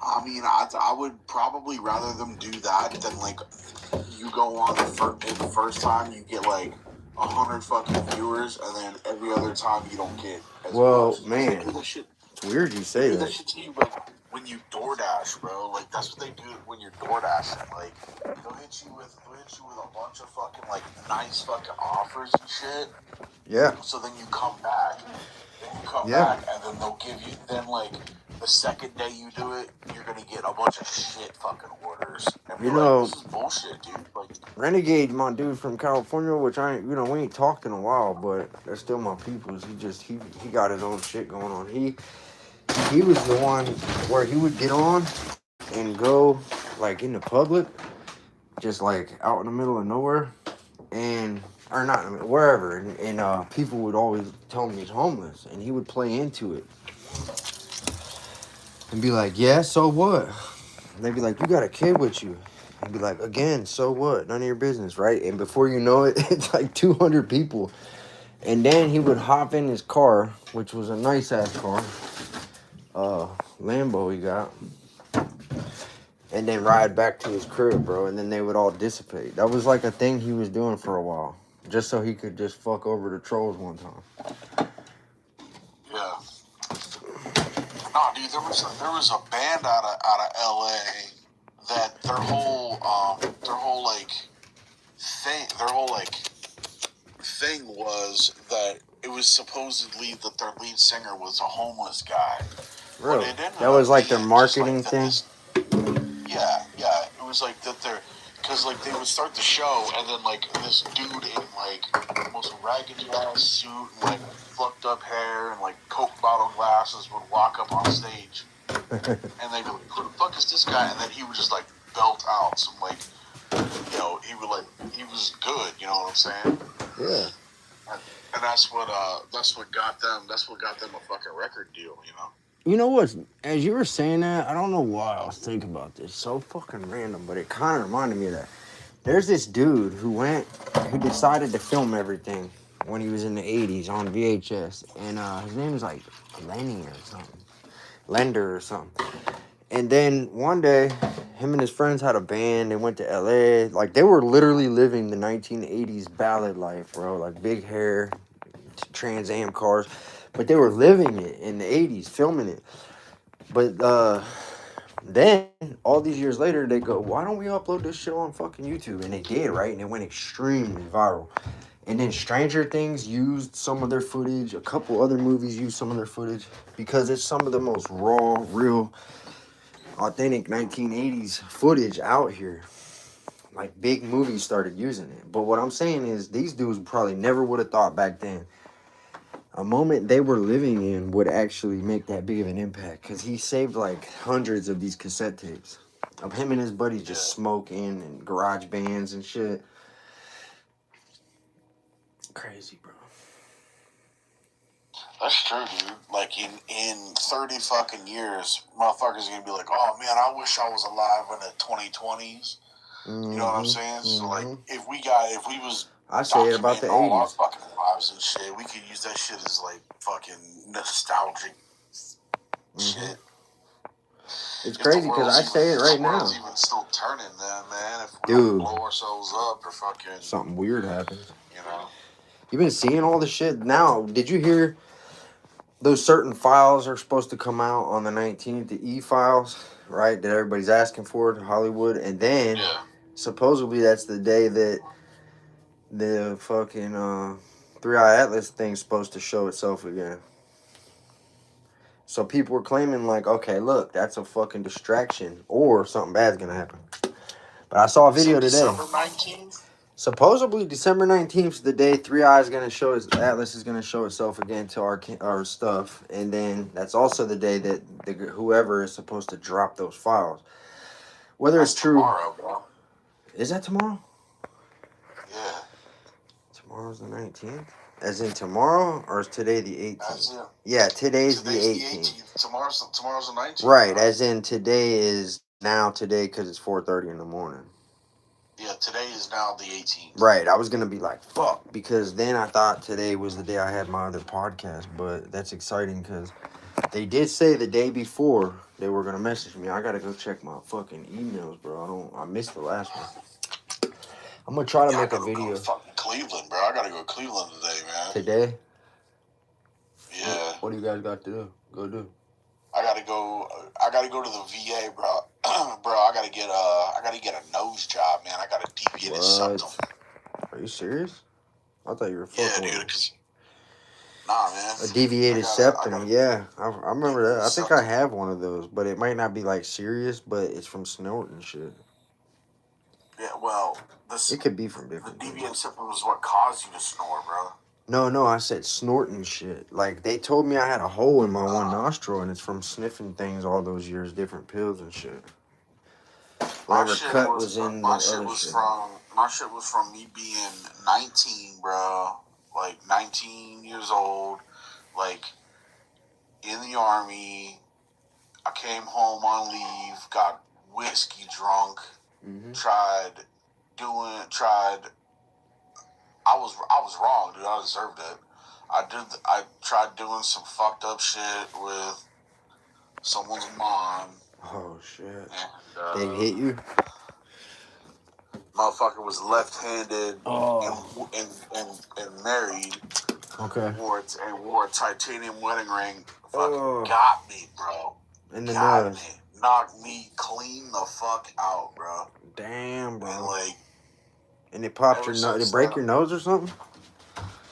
I mean, I would probably rather them do that than like you go on the first time you get like 100 fucking viewers, and then every other time you don't get as Well, much. man, They do that shit. it's weird you They say do that that. shit to you, like when you DoorDash, bro. Like that's what they do when you're DoorDashing. Like they'll hit you with a bunch of fucking like nice fucking offers and shit. Yeah. So then you come back. Yeah. And then they'll give you. Then like the second day you do it, you're gonna get a bunch of shit fucking orders. And be like, this is bullshit, dude. Like Renegade, my dude from California, which we ain't talked in a while, but they're still my peoples. He got his own shit going on. He was the one where he would get on and go like in the public, just like out in the middle of nowhere, or not wherever, and people would always tell him he's homeless, and he would play into it and be like, yeah, so what? And they'd be like, you got a kid with you. He'd be like, again, so what? None of your business, right? And before you know it, it's like 200 people. And then he would hop in his car, which was a nice ass car, Lambo he got, and then ride back to his crib, bro. And then they would all dissipate. That was like a thing he was doing for a while, just so he could just fuck over the trolls one time. yeah. Nah, dude, there was a band out of LA that their whole thing was that it was supposedly that their lead singer was a homeless guy. Really? That was like their marketing thing? Yeah. It was like that they're... Because, like, they would start the show, and then, like, this dude in, like, the most raggedy-ass suit and, like, fucked up hair and, like, Coke bottle glasses would walk up on stage. And they'd be like, who the fuck is this guy? And then he would just, like, belt out some, like, he was good, you know what I'm saying? Yeah. And that's what got them a fucking record deal, you know? You know what? As you were saying that, I don't know why I was thinking about this. So fucking random, but it kind of reminded me of that. There's this dude who decided to film everything when he was in the 80s on VHS. And his name was like Lenny or something. Lender or something. And then one day, him and his friends had a band. They went to LA. Like, they were literally living the 1980s ballad life, bro. Like, big hair, Trans Am cars. But they were living it in the 80s, filming it. But then, all these years later, they go, why don't we upload this shit on fucking YouTube? And they did, right? And it went extremely viral. And then Stranger Things used some of their footage. A couple other movies used some of their footage. Because it's some of the most raw, real, authentic 1980s footage out here. Like, big movies started using it. But what I'm saying is, these dudes probably never would have thought back then a moment they were living in would actually make that big of an impact. Because he saved like hundreds of these cassette tapes of him and his buddies just smoking and garage bands and shit. Crazy, bro. That's true, dude. Like, in 30 fucking years, motherfuckers are gonna be like, oh man, I wish I was alive in the 2020s. Mm-hmm. You know what I'm saying? Mm-hmm. So, like, if we was I say it about the all our 80s. fucking lives and shit, we could use that shit as, like, fucking nostalgic shit. It's crazy because I say it right now. If the world's even still turning then, man, if we Dude, blow ourselves up or fucking... something weird happens. You know? You've been seeing all the shit now. Did you hear those certain files are supposed to come out on the 19th, the E-files, right, that everybody's asking for in Hollywood? And then, supposedly, that's the day that the fucking Three Eye Atlas thing's supposed to show itself again. So people were claiming, like, okay, look, that's a fucking distraction, or something bad's gonna happen. But I saw a video today. December 19th? Supposedly, December 19th is the day Three Eyes gonna show Atlas is gonna show itself again to our stuff, and then that's also the day that whoever is supposed to drop those files. Whether it's true, tomorrow, bro. Is that tomorrow? Yeah. Tomorrow's the 19th. As in tomorrow, or is today the 18th? Yeah, today's the 18th. Tomorrow's the 19th. Right, as in today is now today because it's 4:30 in the morning. Yeah, today is now the 18th. Right, I was going to be like, fuck, because then I thought today was the day I had my other podcast, but that's exciting because they did say the day before they were going to message me. I got to go check my fucking emails, bro. I missed the last one. I'm going to try to make a video. Go to fucking Cleveland, bro. I got to go to Cleveland today, man. Today? Yeah. What do you guys got to do? Go do. I gotta go to the VA, bro. Bro, I gotta get a nose job, man. I got a deviated septum. Are you serious? I thought you were fucking. Yeah, dude. Nah, man. A deviated septum. Yeah, I remember that. I think I have one of those, but it might not be like serious. But it's from snorting shit. Yeah, well, it could be from different. The deviated septum is what caused you to snore, bro. No, I said snorting shit. Like, they told me I had a hole in my one nostril, and it's from sniffing things all those years, different pills and shit. Whatever cut was in the other shit. My shit was from me being 19, bro. Like, 19 years old. Like, in the Army. I came home on leave, got whiskey drunk, I was wrong, dude. I deserved it. I tried doing some fucked up shit with someone's mom. Oh shit! And, they hit you. Motherfucker was left-handed and married. Okay. Wore a titanium wedding ring. Fucking got me, bro. In the nose. Knocked me clean the fuck out, bro. Damn, bro. And like. And it popped your nose. Did it break your nose or something?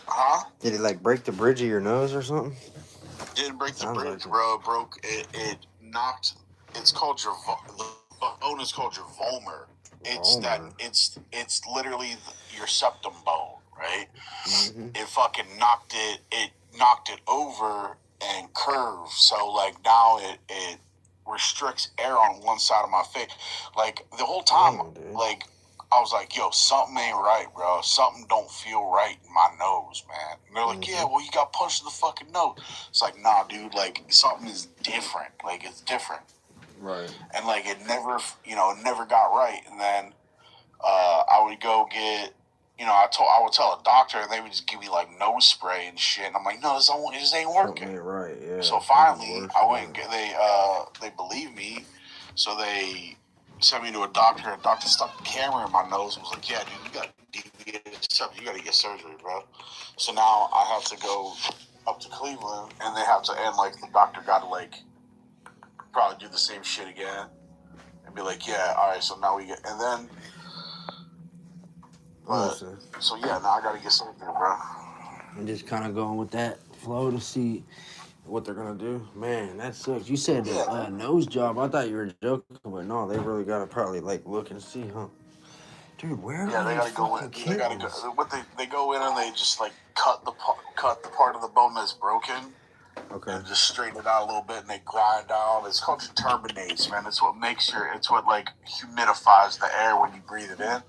Huh? Did it like break the bridge of your nose or something? Didn't break the bridge, bro. It broke. It knocked. It's called your. The bone is called your vomer. It's literally your septum bone, right? Mm-hmm. It fucking knocked it. It knocked it over and curved. So like now it restricts air on one side of my face. Like the whole time, like I was like, yo, something ain't right, bro. Something don't feel right in my nose, man. And they're like, yeah, well, you got punched in the fucking nose. It's like, nah, dude, like, something is different. Like, it's different. Right. And, like, it never, it never got right. And then I would go get, I would tell a doctor, and they would just give me, like, nose spray and shit. And I'm like, no, this ain't working. Something ain't right, yeah. So finally, I went, they believed me. So they sent me to a doctor. A doctor stuck a camera in my nose and was like, yeah, dude, you got something. You got to get surgery, bro. So now I have to go up to Cleveland, and like, the doctor got to, like, probably do the same shit again and be like, yeah, all right, so now we get, and then, so yeah, now I got to get surgery, bro. And just kind of going with that flow to see what they're gonna do. Man, that sucks. You said the nose job. I thought you were joking, but no, they really gotta probably like look and see, huh? Dude, where are they go in? They gotta go. They go in and they just like cut the part of the bone that's broken. Okay. And just straighten it out a little bit, and they grind out. It's called turbinates, man. It's what like humidifies the air when you breathe it in.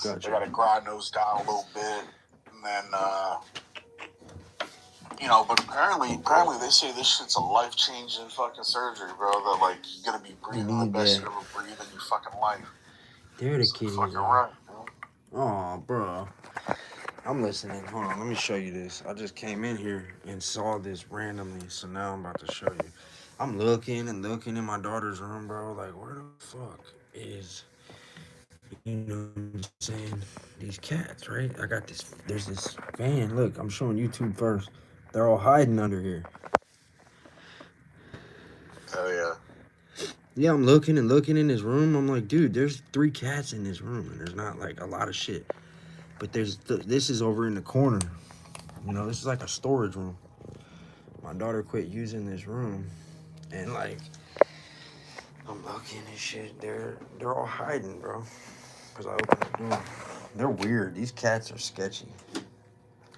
Gotcha. They gotta grind those down a little bit, and then but apparently they say this shit's a life-changing fucking surgery, bro. That like you're gonna be breathing the best you ever breathe in your fucking life. They're the kitties. Fucking right, bro. Oh, bro. I'm listening. Hold on, let me show you this. I just came in here and saw this randomly, so now I'm about to show you. I'm looking in my daughter's room, bro. Like, where the fuck is, you know what I'm saying, these cats, right? There's this fan. Look, I'm showing YouTube first. They're all hiding under here. Oh, yeah. Yeah, I'm looking in his room. I'm like, dude, there's 3 cats in this room, and there's not, like, a lot of shit. But this is over in the corner. You know, this is like a storage room. My daughter quit using this room, and, like, I'm looking and shit. They're all hiding, bro. Because I opened the door. They're weird. These cats are sketchy.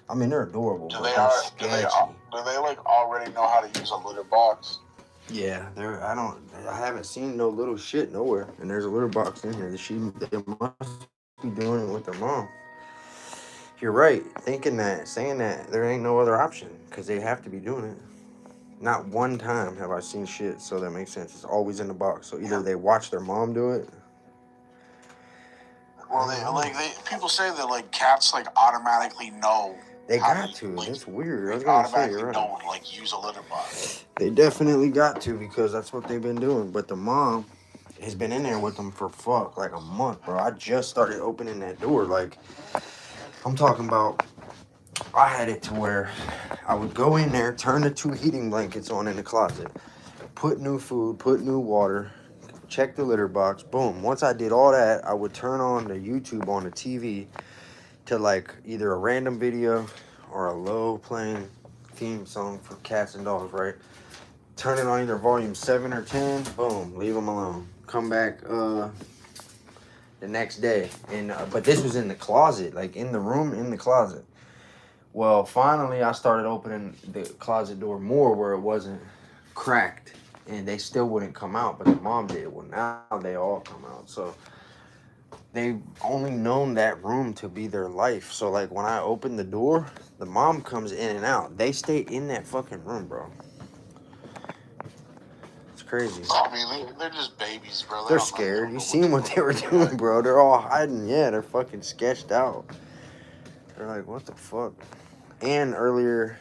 I mean, they're adorable, but they're sketchy. Do they, like, already know how to use a litter box? Yeah, I haven't seen no little shit nowhere. And there's a litter box in here. They must be doing it with their mom. You're right, saying that there ain't no other option, because they have to be doing it. Not one time have I seen shit, so that makes sense. It's always in the box. So either they watch their mom do it. Well, people say that like cats like automatically know. They got to. That's weird. I was gonna say, you're right. Don't like use a litter box. They definitely got to, because that's what they've been doing. But the mom has been in there with them for like a month, bro. I just started opening that door. Like, I'm talking about, I had it to where I would go in there, turn the 2 heating blankets on in the closet, put new food, put new water, check the litter box, boom. Once I did all that, I would turn on the YouTube on the TV to like either a random video or a low playing theme song for cats and dogs, right? Turn it on either volume 7 or 10, boom, leave them alone. Come back the next day. And but this was in the closet, like in the room, in the closet. Well, finally I started opening the closet door more where it wasn't cracked, and they still wouldn't come out, but the mom did. Well, now they all come out. So they've only known that room to be their life. So like when I open the door, the mom comes in and out. They stay in that fucking room, bro. It's crazy. I mean, they're just babies, bro. They're scared. You seen what they were doing, bro. They're all hiding. Yeah, they're fucking sketched out. They're like, what the fuck? And earlier,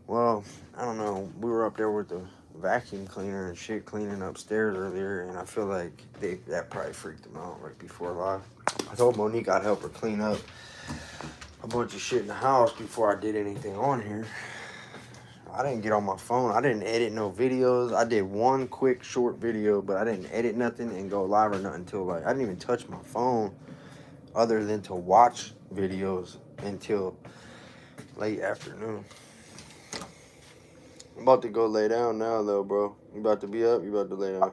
well, I don't know, we were up there with the vacuum cleaner and shit cleaning upstairs earlier, and I feel like that probably freaked them out right before live. I told Monique I'd help her clean up a bunch of shit in the house before I did anything on here. I didn't get on my phone. I didn't edit no videos. I did one quick short video, but I didn't edit nothing and go live or nothing until like, I didn't even touch my phone other than to watch videos until late afternoon. I'm about to go lay down now, though, bro. You about to be up? You about to lay down?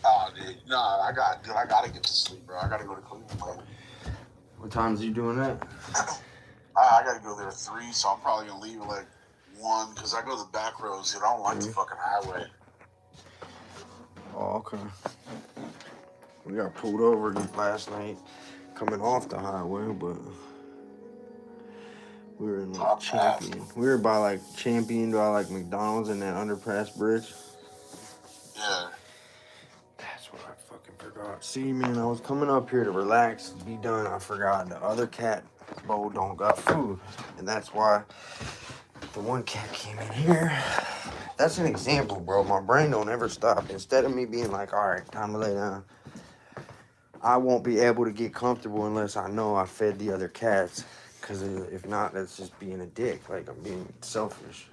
Oh, dude. No, I gotta get to sleep, bro. I gotta go to Cleveland, bro. What times are you doing that? I gotta go there at 3, so I'm probably gonna leave at like 1, because I go to the back roads, dude. I don't like the fucking highway. Oh, okay. We got pulled over last night coming off the highway, but we were in like Not bad. Champion. We were by like Champion by like McDonald's and that underpass bridge. Yeah. That's what I fucking forgot. See, man, I was coming up here to relax, be done. I forgot the other cat, Bo, don't got food. And that's why the one cat came in here. That's an example, bro. My brain don't ever stop. Instead of me being like, all right, time to lay down, I won't be able to get comfortable unless I know I fed the other cats. Because if not, that's just being a dick. Like, I'm being selfish.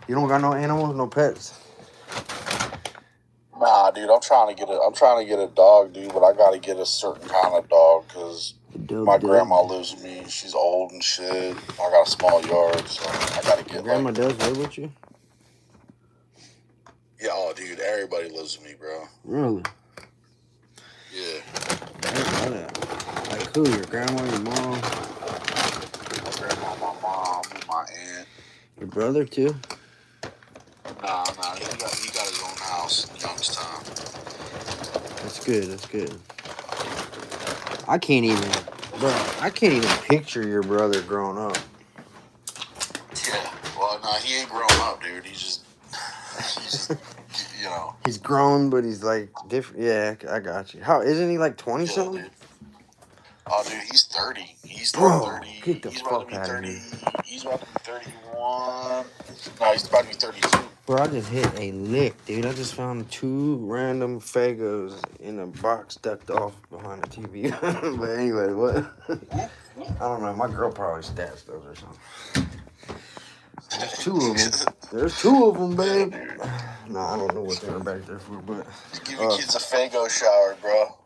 You don't got no animals, no pets? Nah, dude, I'm trying to get a dog, dude, but I gotta get a certain kind of dog because my grandma lives with me. She's old and shit. I got a small yard, so I gotta get Grandma like. does live with you? Yeah, oh, dude, everybody lives with me, bro. Really? Yeah. I didn't know that. Like who? Your grandma, your mom? My grandma, my mom, my aunt. Your brother too? Nah, he got his own house in Youngstown. That's good, that's good. I can't even picture your brother growing up. Yeah. Well, nah, he ain't grown up, dude. He's just, you know. He's grown, but he's like different. Yeah, I got you. How isn't he like 20 Yeah, something? dude. Oh, dude, he's 30. He's Bro, 30. get the He's about to fuck be out of 30. here. He's about to be 31. No, he's about to be 32. Bro, I just hit a lick, dude. I just found 2 random Fagos in a box ducked off behind the TV. But anyway, what? I don't know. My girl probably stashed those or something. There's 2 of them. There's 2 of them, babe. Nah, I don't know what they were back there for, but... Give your kids a Fago shower, bro.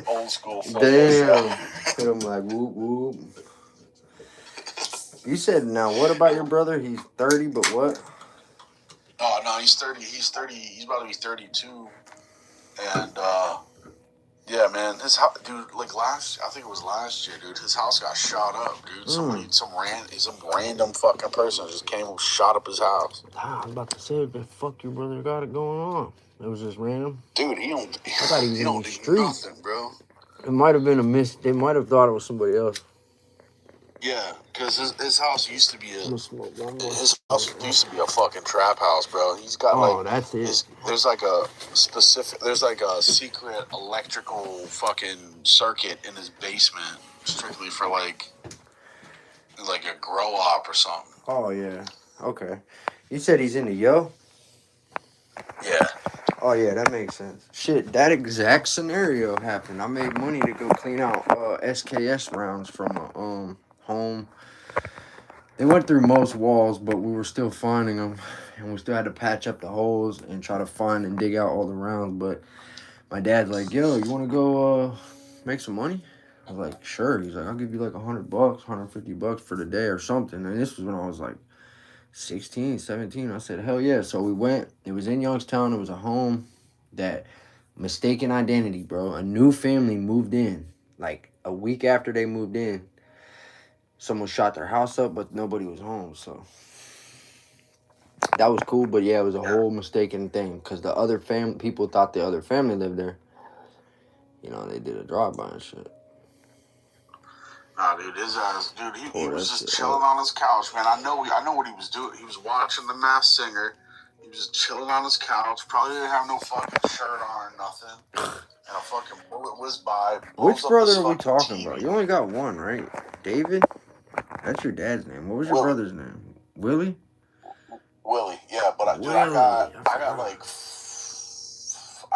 Old school Fago Damn. shower. Hit him like whoop whoop. You said now what about your brother? He's 30, but what? Oh, no, he's 30. He's 30. He's about to be 32. And, yeah, man, his house, dude, like I think it was last year, dude, his house got shot up, dude. Some random fucking person just came and shot up his house. I was about to say, what the fuck your brother got it going on? It was just random? Dude, he thought he was in don't the do streets. nothing, bro. It might have been they might have thought it was somebody else. Yeah, because his house used to be I'm gonna smoke one more. his house used to be a fucking trap house, bro. He's got that's it. There's like a secret electrical fucking circuit in his basement, strictly for like a grow op or something. Oh yeah. Okay. You said he's into yo? Yeah. Oh yeah, that makes sense. Shit, that exact scenario happened. I made money to go clean out SKS rounds from a home. They went through most walls, but we were still finding them, and we still had to patch up the holes and try to find and dig out all the rounds. But my dad's like, "Yo, you want to go make some money?" I was like, "Sure." He's like, "I'll give you like $100, $150 for the day or something." And this was when I was like 16, 17. I said, "Hell yeah!" So we went. It was in Youngstown. It was a home that mistaken identity, bro. A new family moved in like a week after they moved in. Someone shot their house up, but nobody was home, so that was cool. But yeah, it was a whole mistaken thing because the other people thought the other family lived there. You know, they did a drive-by and shit. Nah, dude, his ass, dude, he was just shit chilling on his couch, man. I know what he was doing. He was watching The Masked Singer. He was just chilling on his couch. Probably didn't have no fucking shirt on or nothing. And a fucking bullet whizzed by. Which brother are we talking about? You only got one, right? David? That's your dad's name. What was your brother's name? Willie? Willie, yeah, but dude, I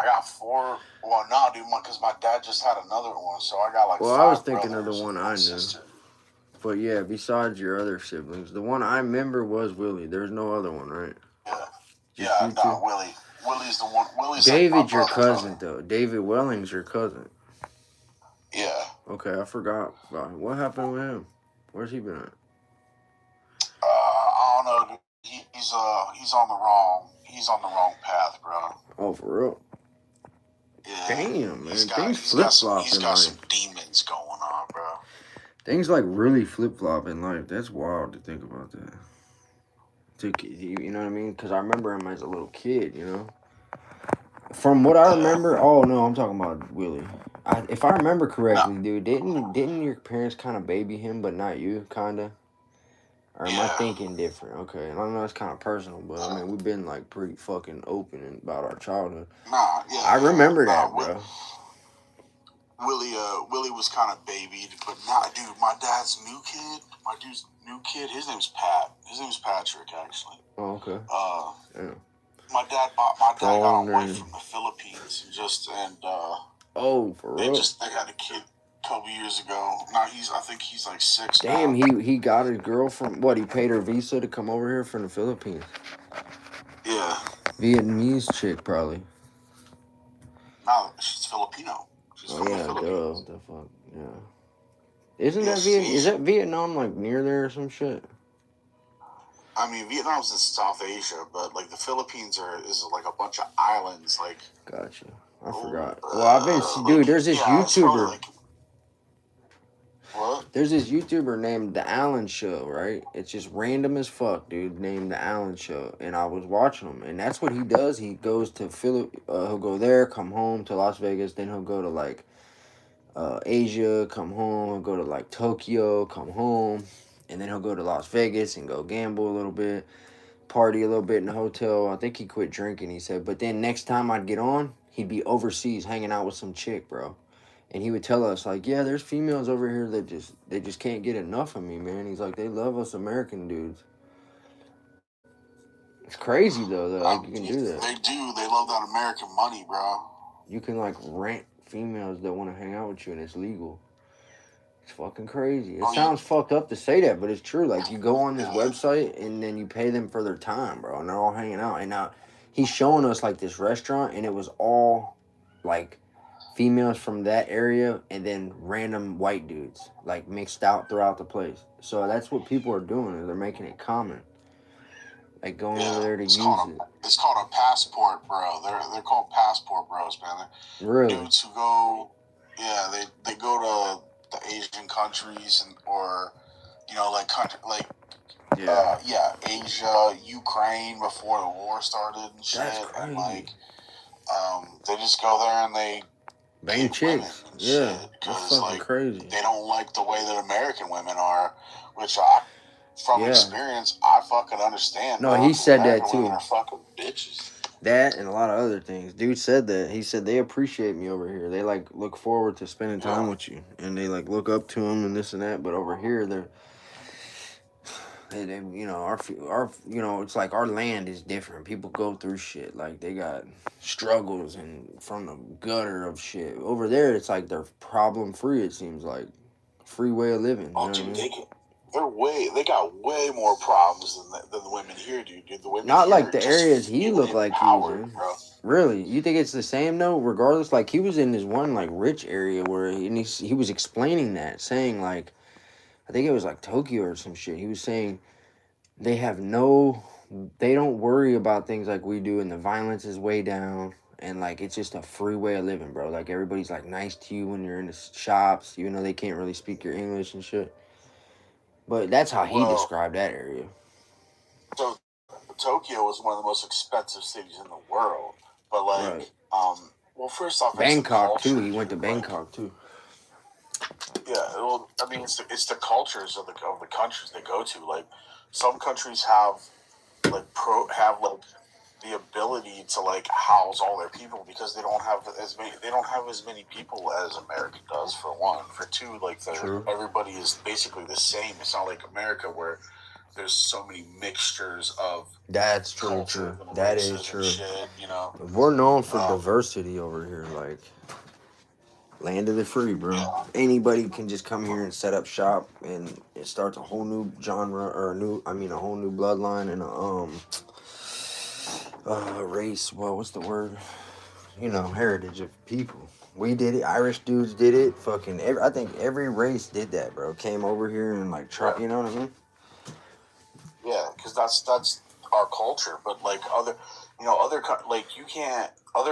got 4. Well, no, dude, because my dad just had another one, so I got like 5 I was thinking of brothers the one and I knew. sister. But yeah, besides your other siblings, the one I remember was Willie. There's no other one, right? Yeah. No, Willie. Willie's the one. Willie's David's like your cousin, though. David Welling's your cousin. Yeah. Okay, I forgot. What happened with him? Where's he been at? I don't know. He's on the wrong path, bro. Oh, for real? Yeah. Damn, man. Things flip-flop He's in got life. some demons going on, bro. Things like really flip-flop in life. That's wild to think about that. you know what I mean? Because I remember him as a little kid, you know. From what I remember, oh no, I'm talking about Willie. If I remember correctly, dude, didn't your parents kind of baby him, but not you, kinda? Or am I Yeah. thinking different? Okay, and I know it's kind of personal, but I mean, we've been like pretty fucking open about our childhood. Nah, yeah, I yeah. remember Nah, that, bro. Willie was kind of babied, but nah, dude, my dude's new kid, his name's Pat. His name's Patrick, actually. Oh, okay. Yeah. My dad got a wife name. from the Philippines, Oh, for real? they had a kid a couple years ago. Now I think he's like 6 Damn, now. he got his girl from what? He paid her visa to come over here from the Philippines. Yeah. Vietnamese chick, probably. No, she's Filipino. She's Oh from the yeah, duh. Philippines. What the fuck? Yeah. Isn't Yeah, that Is that Vietnam like near there or some shit? I mean, Vietnam's in South Asia, but like the Philippines is like a bunch of islands. Like, Gotcha. I forgot. Well, I've been, dude. There's this it's probably YouTuber. like, what? There's this YouTuber named The Allen Show, right? It's just random as fuck, dude, named The Allen Show. And I was watching him, and that's what he does. He goes to he'll go there, come home to Las Vegas, then he'll go to like Asia, come home, he'll go to like Tokyo, come home, and then he'll go to Las Vegas and go gamble a little bit, party a little bit in the hotel. I think he quit drinking, he said. But then next time I'd get on, he'd be overseas hanging out with some chick, bro. And he would tell us, like, yeah, there's females over here that they just can't get enough of me, man. He's like, they love us American dudes. It's crazy, though, that, like, you can do that. They do. They love that American money, bro. You can, like, rent females that want to hang out with you, and it's legal. It's fucking crazy. It sounds fucked up to say that, but it's true. Like, you go on this website, and then you pay them for their time, bro, and they're all hanging out. And now he's showing us, like, this restaurant, and it was all, like, females from that area and then random white dudes like mixed out throughout the place. So that's what people are doing. They're making it common, like going over there to use it. It's called a passport, bro. They're called passport bros, man. Really? Dudes who go, they go to the Asian countries or Asia, Ukraine before the war started and shit. That's crazy. And like, they just go there and they bang chicks. Yeah, that's fucking crazy. They don't like the way that American women are, which from experience, I fucking understand. No, he said American that too. Women are fucking bitches. That and a lot of other things. Dude said that. He said they appreciate me over here. They like look forward to spending time with you, and they like look up to him and this and that. But over here, they it's like our land is different. People go through shit. Like they got struggles and from the gutter of shit. Over there, it's like they're problem free. It seems like free way of living. Oh, dude, they got way more problems than the women here, dude. The women not here like the areas he looked like he was in. Bro. Really, you think it's the same though? Regardless, like he was in this one like rich area where he was explaining that, saying like, I think it was like Tokyo or some shit. He was saying they don't worry about things like we do, and the violence is way down, and like it's just a free way of living, bro. Like everybody's like nice to you when you're in the shops, even though they can't really speak your English and shit. But that's how he described that area. So Tokyo is one of the most expensive cities in the world, but like, first off, Bangkok too. He went to Bangkok too. Yeah, well, I mean, it's the cultures of the countries they go to. Like, some countries have the ability to like house all their people because they don't have as many people as America does. For one, for two, like everybody is basically the same. It's not like America where there's so many mixtures of. That's true. That is true. Shit, you know, we're known for diversity over here, like. Land of the free, bro. Yeah. Anybody can just come here and set up shop, and it starts a whole new genre or a whole new bloodline and a race. Well, what's the word? Heritage of people. We did it. Irish dudes did it. Fucking I think every race did that, bro. Came over here and like try. You know what I mean? Yeah, because that's our culture. But like other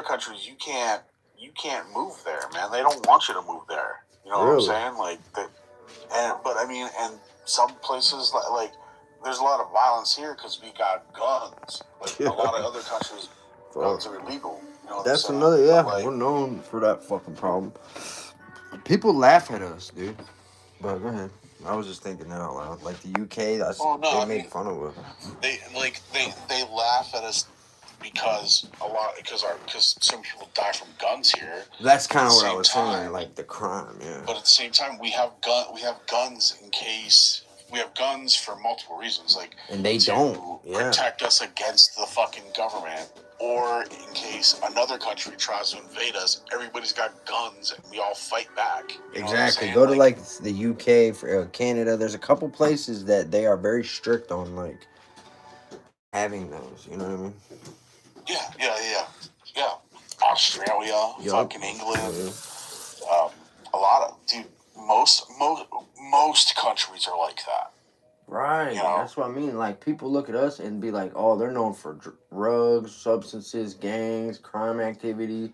countries, you can't move there, man. They don't want you to move there. You know what I'm saying? Like, and some places like there's a lot of violence here because we got guns. Like a lot of other countries, guns are illegal. You know what That's I'm saying? another, yeah. But, like, We're known for that fucking problem. People laugh at us, dude. But go ahead. I was just thinking that out loud. Like the UK, they make fun of us. they laugh at us because some people die from guns here. That's kind of what I was saying, like the crime, yeah. But at the same time, we have guns in case we have guns for multiple reasons, like and they don't protect us against the fucking government, or in case another country tries to invade us. Everybody's got guns, and we all fight back. Exactly. Go to like the UK, for Canada. There's a couple places that they are very strict on like having those. You know what I mean? Yeah. Australia, fucking England. A lot of most countries are like that. Right. That's what I mean. Like people look at us and be like, "Oh, they're known for drugs, substances, gangs, crime activity."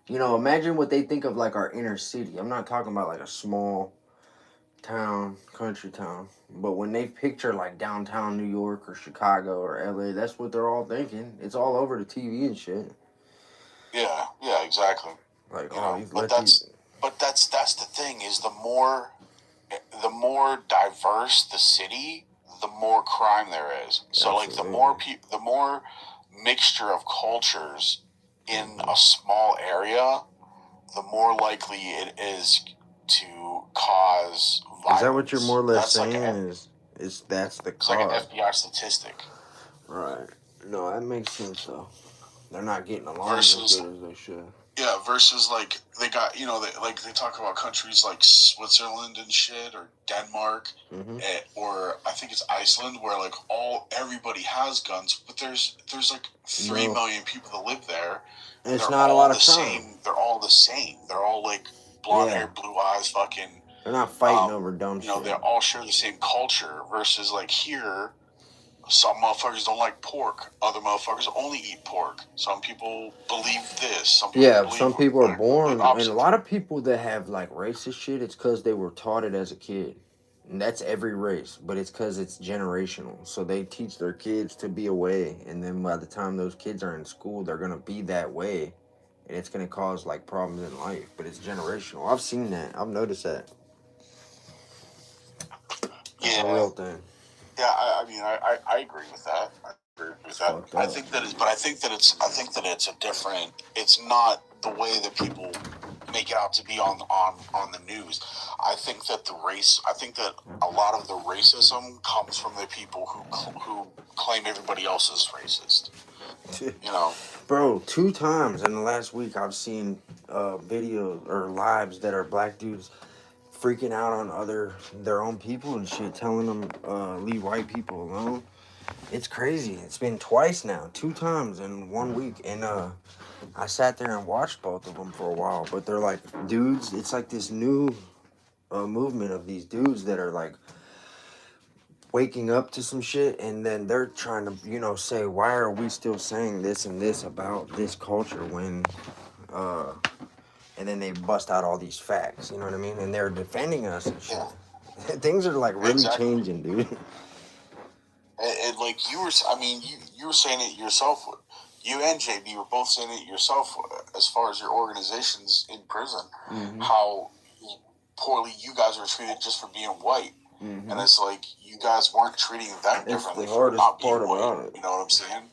You know, imagine what they think of like our inner city. I'm not talking about like a small town, country town. But when they picture like downtown New York or Chicago or LA, that's what they're all thinking. It's all over the TV and shit. Yeah, exactly. Like, but that's the thing is the more diverse the city, the more crime there is. So like the more mixture of cultures in a small area, the more likely it is to cause violence. Is that what you're more or less saying? That's the cause. Like an FBI statistic. Right. No, that makes sense though. They're not getting along as good as they should. Yeah, versus like they got they talk about countries like Switzerland and shit, or Denmark, or I think it's Iceland, where like everybody has guns, but there's like 3 million people that live there. And it's not a lot of crime. They're all the same. They're all like blonde hair, blue eyes, fucking. They're not fighting over dumb shit. They all share the same culture. Versus like here, some motherfuckers don't like pork. Other motherfuckers only eat pork. Some people believe this. Some people are born, and a lot of people that have like racist shit, it's because they were taught it as a kid. And that's every race, but it's because it's generational. So they teach their kids to be a way, and then by the time those kids are in school, they're going to be that way, and it's going to cause like problems in life, but it's generational. I've seen that. I've noticed that. It's a real thing. Yeah, I agree with that. I think that it's a different. It's not the way that people make it out to be on the news. I think that a lot of the racism comes from the people who claim everybody else is racist. Bro, 2 times in the last week I've seen videos or lives that are black dudes freaking out on their own people and shit, telling them leave white people alone. It's crazy. It's been twice now, 2 times in 1 week, and I sat there and watched both of them for a while. But they're like dudes. It's like this new movement of these dudes that are like waking up to some shit, and then they're trying to say, why are we still saying this and this about this culture when and then they bust out all these facts, you know what I mean? And they're defending us and shit. Things are like really changing, dude. And like you were saying it yourself. You and JB were both saying it yourself as far as your organizations in prison, how poorly you guys were treated just for being white. And it's like you guys weren't treating them differently for not being white. You know what I'm saying?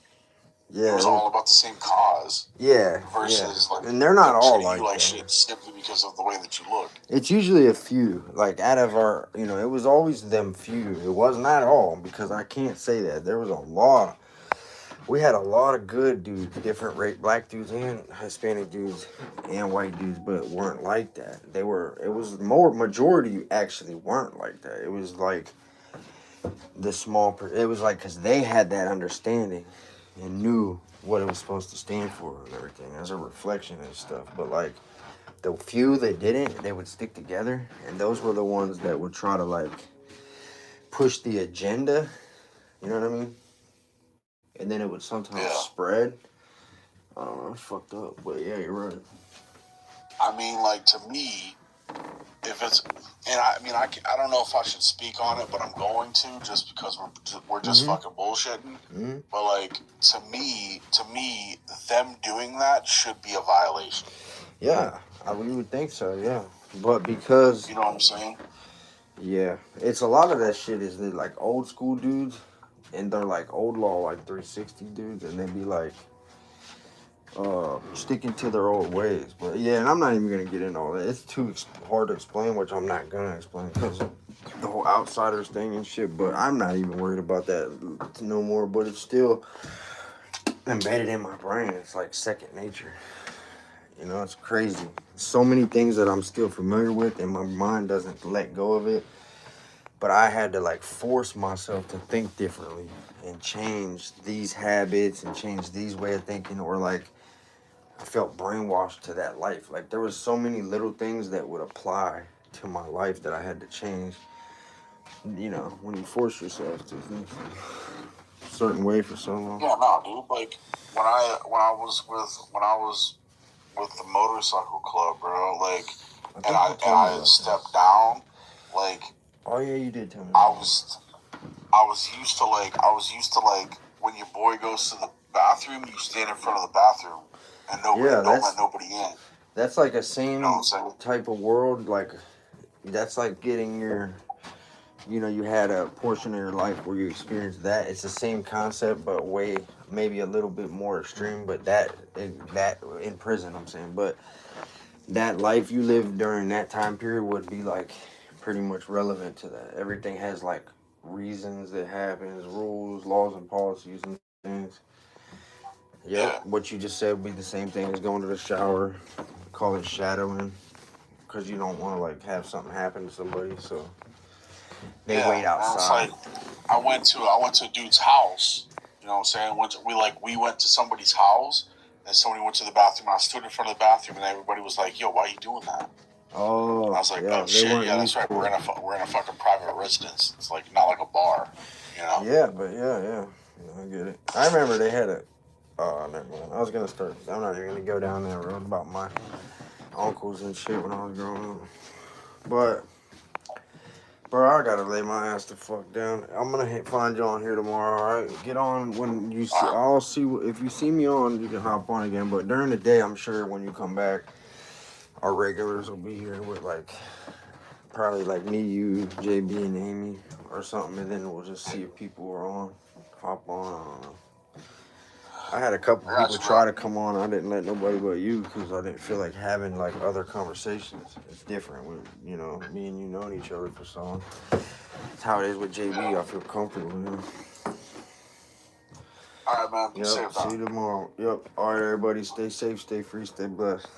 Yeah, it was all about the same cause. Yeah, versus like, and they're not all treating you like that. shit simply because of the way that you look. It's usually a few. Like out of our, it was always them few. It was not all, because I can't say that. There was a lot. We had a lot of good dudes, different black dudes and Hispanic dudes and white dudes, but weren't like that. It was more majority actually weren't like that. It was like the small. It was like because they had that understanding and knew what it was supposed to stand for and everything as a reflection and stuff. But like the few that didn't, they would stick together, and those were the ones that would try to like push the agenda. You know what I mean? And then it would sometimes spread. I don't know, it's fucked up, but yeah, you're right. I mean, like, to me, if it's, and I mean, I don't know if I should speak on it, but I'm going to, just because we're just fucking bullshitting. Mm-hmm. But like, to me, them doing that should be a violation. Yeah, we would think so. Yeah, but because You know what I'm saying? yeah, it's a lot of that shit is like old school dudes, and they're like old law like 360 dudes, and they be like sticking to their old ways. But yeah, and I'm not even gonna get into all that. It's too hard to explain, which I'm not gonna explain because the whole outsiders thing and shit. But I'm not even worried about that no more. But it's still embedded in my brain. It's like second nature. You know, it's crazy. So many things that I'm still familiar with, and my mind doesn't let go of it. But I had to like force myself to think differently and change these habits and change these way of thinking, or like I felt brainwashed to that life. Like there was so many little things that would apply to my life that I had to change. You know, when you force yourself to think a certain way for so long. Yeah, no, dude. Like when I was with the motorcycle club, bro. Like, I stepped down. Like, oh yeah, you did tell me. I was used to like when your boy goes to the bathroom, you stand in front of the bathroom and don't let nobody in. That's like a same You know what I'm saying? type of world. Like that's like getting your, you know, you had a portion of your life where you experienced that. It's the same concept, but way maybe a little bit more extreme. But that in prison, I'm saying. But that life you lived during that time period would be like pretty much relevant to that. Everything has like reasons that happens, rules, laws, and policies and things. Yep. Yeah. What you just said would be the same thing as going to the shower. Call it shadowing, because you don't want to like have something happen to somebody, so they wait outside. It's like I went to a dude's house. You know what I'm saying? We went to somebody's house, and somebody went to the bathroom. I stood in front of the bathroom, and everybody was like, "Yo, why are you doing that?" Oh, and I was like, yeah, "Oh shit, yeah, that's right. We're in a fucking private residence. It's like not like a bar, you know." Yeah, but yeah, I get it. I remember they had a. Oh, never mind. I was gonna start. I'm not even gonna go down that road about my uncles and shit when I was growing up. But, bro, I gotta lay my ass the fuck down. I'm gonna find you on here tomorrow. All right, get on when you see. I'll see if you see me on. You can hop on again. But during the day, I'm sure when you come back, our regulars will be here with like probably like me, you, JB, and Amy or something, and then we'll just see if people are on. Hop on. I don't know. I had a couple people try to come on. I didn't let nobody but you because I didn't feel like having like other conversations. It's different when, you know, me and you knowing each other for so long. That's how it is with JB. I feel comfortable, you know. All right, man. Yep. See you tomorrow. Yep. All right, everybody. Stay safe, stay free, stay blessed.